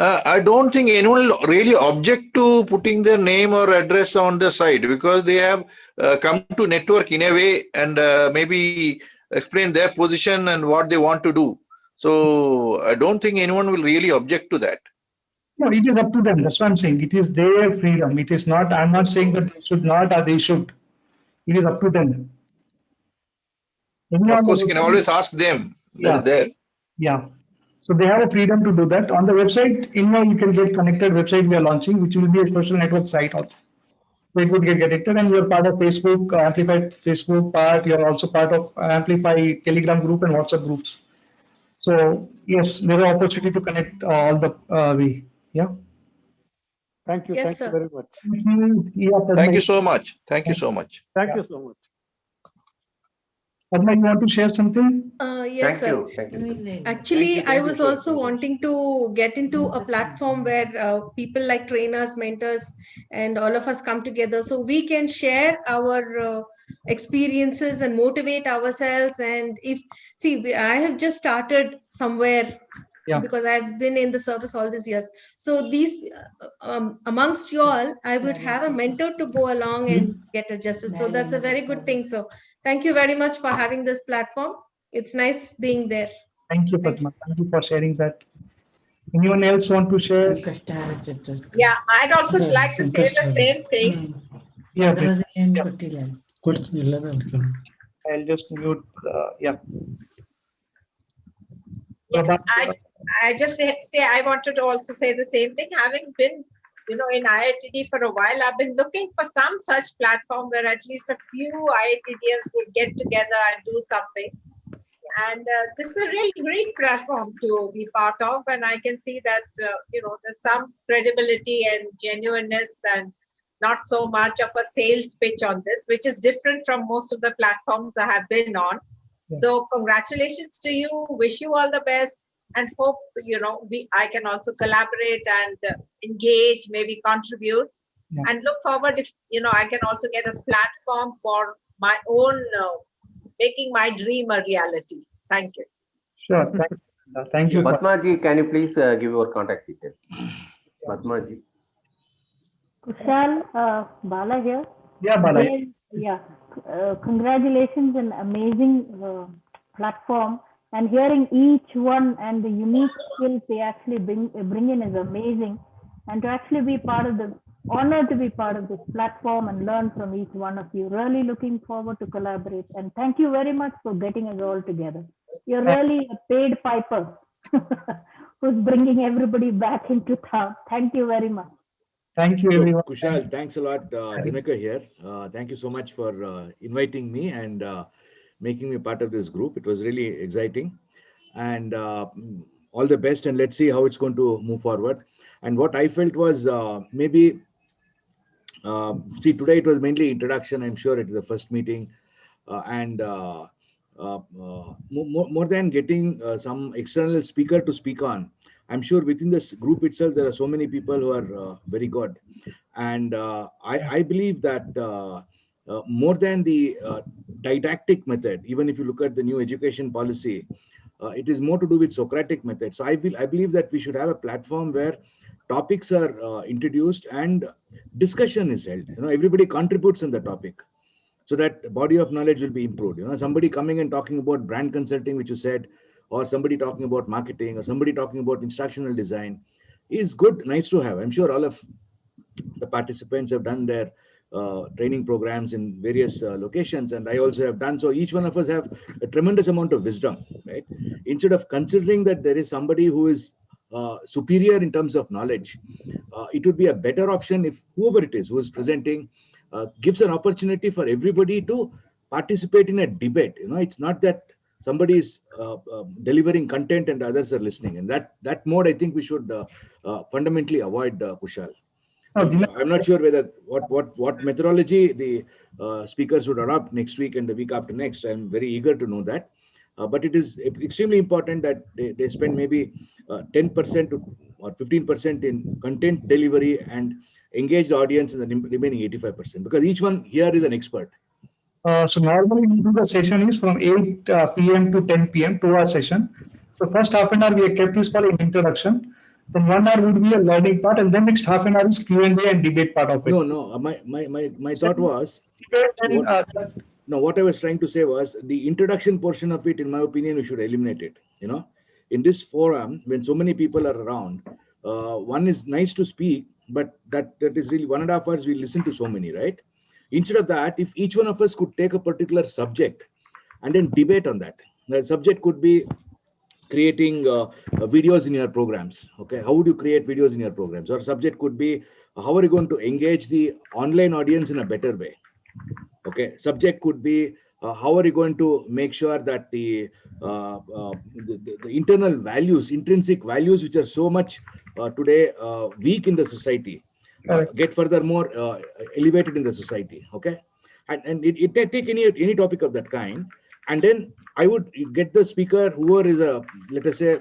Speaker 4: I don't think anyone will really object to putting their name or address on the site, because they have come to network in a way and maybe explain their position and what they want to do. So I don't think anyone will really object to that.
Speaker 1: No, it is up to them. That's what I'm saying. It is their freedom. It is not, I'm not saying that they should not or they should. It is up to them.
Speaker 4: Of course, you can always ask them. That is there.
Speaker 1: Yeah. So they have a freedom to do that. On the website, you can get connected website we are launching, which will be a social network site also. So it would get connected, and you're part of Facebook, Amplify Facebook part. You're also part of Amplify Telegram group and WhatsApp groups. So yes, there is opportunity to connect all the way. Yeah.
Speaker 20: Thank you.
Speaker 12: Yes,
Speaker 20: Thank you
Speaker 12: sir.
Speaker 20: very much.
Speaker 1: Thank you. Yeah,
Speaker 4: Thank you so much. Thank you so much.
Speaker 20: Thank you so much.
Speaker 1: Padma, you want to share something?
Speaker 12: Yes, sir.
Speaker 2: Thank you.
Speaker 12: Actually, I was also wanting to get into a platform where people like trainers, mentors, and all of us come together so we can share our experiences and motivate ourselves. And I have just started somewhere.
Speaker 1: Yeah.
Speaker 12: Because I've been in the service all these years. So amongst you all, I would have a mentor to go along and get adjusted. So that's a very good thing. So thank you very much for having this platform. It's nice being there.
Speaker 1: Thank you, Padma. Thank you for sharing that. Anyone else want to share?
Speaker 19: Yeah, I'd also like to say the same thing.
Speaker 1: Yeah. I'll just mute. Yeah.
Speaker 19: Yeah, I just say I wanted to also say the same thing. Having been, in IITD for a while, I've been looking for some such platform where at least a few IITDians would get together and do something. And this is a really great platform to be part of. And I can see that, there's some credibility and genuineness and not so much of a sales pitch on this, which is different from most of the platforms I have been on. Yeah. So congratulations to you. Wish you all the best. And hope, I can also collaborate and engage, maybe contribute. Yeah. And look forward if, I can also get a platform for my own making my dream a reality. Thank you.
Speaker 1: Sure. Thank you.
Speaker 2: Padmaji, can you please give your contact details? Padmaji.
Speaker 8: Kushal, Bala here.
Speaker 1: Yeah, Bala.
Speaker 8: Yeah. Congratulations on amazing platform. And hearing each one and the unique skills they actually bring in is amazing. And to actually be honored to be part of this platform and learn from each one of you. Really looking forward to collaborate. And thank you very much for getting us all together. You're really a paid piper who's bringing everybody back into town. Thank you very much.
Speaker 1: Thank you, everyone.
Speaker 9: Kushal, thanks a lot. Dinakar here. Thank you so much for inviting me and making me part of this group. It was really exciting. And all the best. And let's see how it's going to move forward. And what I felt was maybe, today it was mainly introduction. I'm sure it is the first meeting. More than getting some external speaker to speak on, I'm sure within this group itself, there are so many people who are very good. And I believe that more than the didactic method, even if you look at the new education policy, it is more to do with Socratic method. So I believe that we should have a platform where topics are introduced and discussion is held. Everybody contributes in the topic, so that body of knowledge will be improved. Somebody coming and talking about brand consulting, which you said, or somebody talking about marketing, or somebody talking about instructional design is good, nice to have. I'm sure all of the participants have done their training programs in various locations, and I also have done. So each one of us have a tremendous amount of wisdom, right? Instead of considering that there is somebody who is superior in terms of knowledge, it would be a better option if whoever it is who is presenting gives an opportunity for everybody to participate in a debate. It's not that somebody is delivering content and others are listening, and that mode I think we should fundamentally avoid, Kushal. I'm not sure whether what methodology the speakers would adopt next week and the week after next. I'm very eager to know that. But it is extremely important that they spend maybe 10% or 15% in content delivery and engage the audience in the remaining 85%, because each one here is an expert.
Speaker 1: So normally we do the session is from 8 p.m. to 10 p.m. 2-hour session. So first half an hour we have kept this for an introduction. Then 1 hour would be a learning part, and then next half an hour is Q&A and debate part of it.
Speaker 9: No. My thought was
Speaker 1: Then,
Speaker 9: what I was trying to say was the introduction portion of it, in my opinion, we should eliminate it. In this forum, when so many people are around, one is nice to speak, but that is really 1.5 hours. We listen to so many, right? Instead of that, if each one of us could take a particular subject and then debate on that. The subject could be creating videos in your programs. Okay, how would you create videos in your programs? Or subject could be how are you going to engage the online audience in a better way? Okay, subject could be how are you going to make sure that the internal values, intrinsic values, which are so much today weak in the society, get furthermore elevated in the society. Okay, and it take any topic of that kind, and then I would get the speaker, whoever is let us say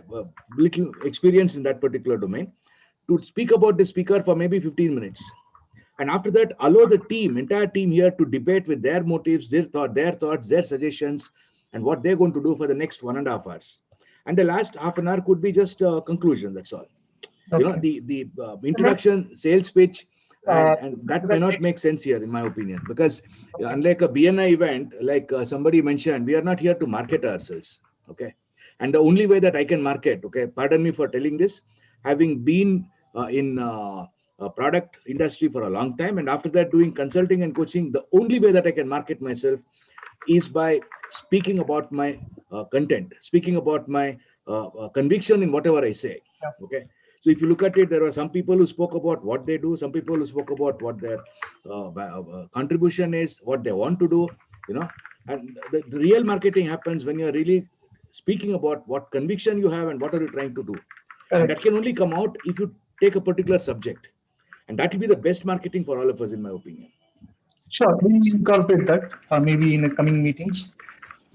Speaker 9: little experienced in that particular domain, to speak about the speaker for maybe 15 minutes. And after that, allow the entire team here to debate with their motives, their thoughts, their suggestions, and what they're going to do for the next 1.5 hours. And the last half an hour could be just a conclusion. That's all.
Speaker 1: Okay.
Speaker 9: The introduction, sales pitch, and that may not make sense here, in my opinion, because unlike a BNI event, like somebody mentioned, we are not here to market ourselves. Okay. And the only way that I can market, okay, pardon me for telling this, having been in product industry for a long time, and after that doing consulting and coaching, the only way that I can market myself is by speaking about my content, speaking about my conviction in whatever I say. Okay, so if you look at it, there are some people who spoke about what they do, some people who spoke about what their contribution is, what they want to do, and the real marketing happens when you're really speaking about what conviction you have and what are you trying to do. And that can only come out if you take a particular subject. And that will be the best marketing for all of us, in my opinion.
Speaker 1: Sure, we will incorporate that maybe in the coming meetings.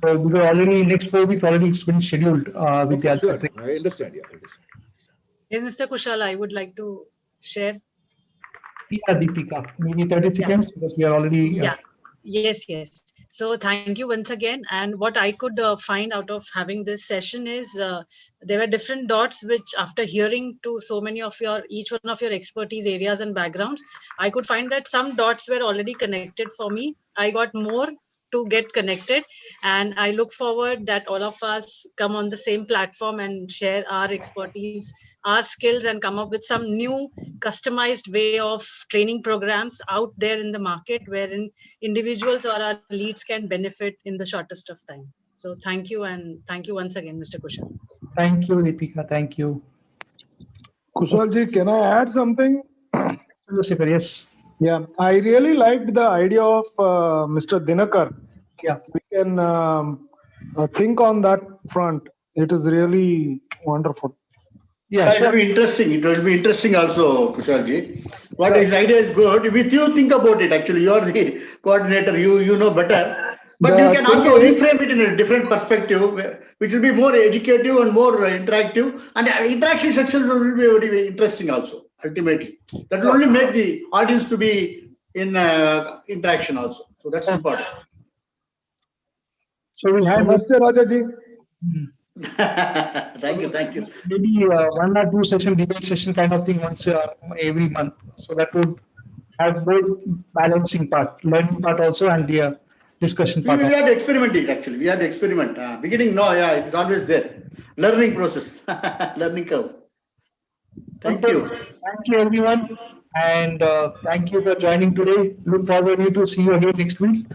Speaker 1: So because already next 4 weeks already it's been scheduled with the
Speaker 9: Sure,
Speaker 1: other.
Speaker 9: I understand. Yeah, I understand.
Speaker 10: Yes, Mr. Kushal, I would like to share.
Speaker 1: Yeah, Deepika, maybe 30 seconds because we are already.
Speaker 10: Yeah. Yes. So thank you once again. And what I could find out of having this session is there were different dots which, after hearing to so many of each one of your expertise areas and backgrounds, I could find that some dots were already connected for me. I got more to get connected, and I look forward that all of us come on the same platform and share our expertise, our skills, and come up with some new customized way of training programs out there in the market wherein individuals or our leads can benefit in the shortest of time. So thank you, and thank you once again, Mr. Kushal.
Speaker 1: Thank you, Deepika. Thank you.
Speaker 24: Kushalji, can I add something?
Speaker 1: Yes.
Speaker 24: Yeah, I really liked the idea of Mr. Dinakar.
Speaker 1: Yeah,
Speaker 24: we can think on that front. It is really wonderful.
Speaker 1: Yeah,
Speaker 15: it will be interesting. It will be interesting also, Kushalji. What his idea is good. With you, think about it. Actually, you are the coordinator. You know better. But you can also reframe it in a different perspective, which will be more educative and more interactive. And interaction section will be very interesting also. Ultimately, that will only make the audience to be in interaction also. So that's important.
Speaker 1: So we have.
Speaker 24: Namaste, Rajaji.
Speaker 15: Thank you.
Speaker 1: Maybe 1 or 2 session, debate session kind of thing once every month. So that would have both balancing part, learning part also, and the discussion part.
Speaker 15: We had to experiment it actually. We had to experiment. Beginning, it's always there. Learning process, learning curve. Thank you.
Speaker 1: Thank you, everyone. And thank you for joining today. Look forward to see you again next week.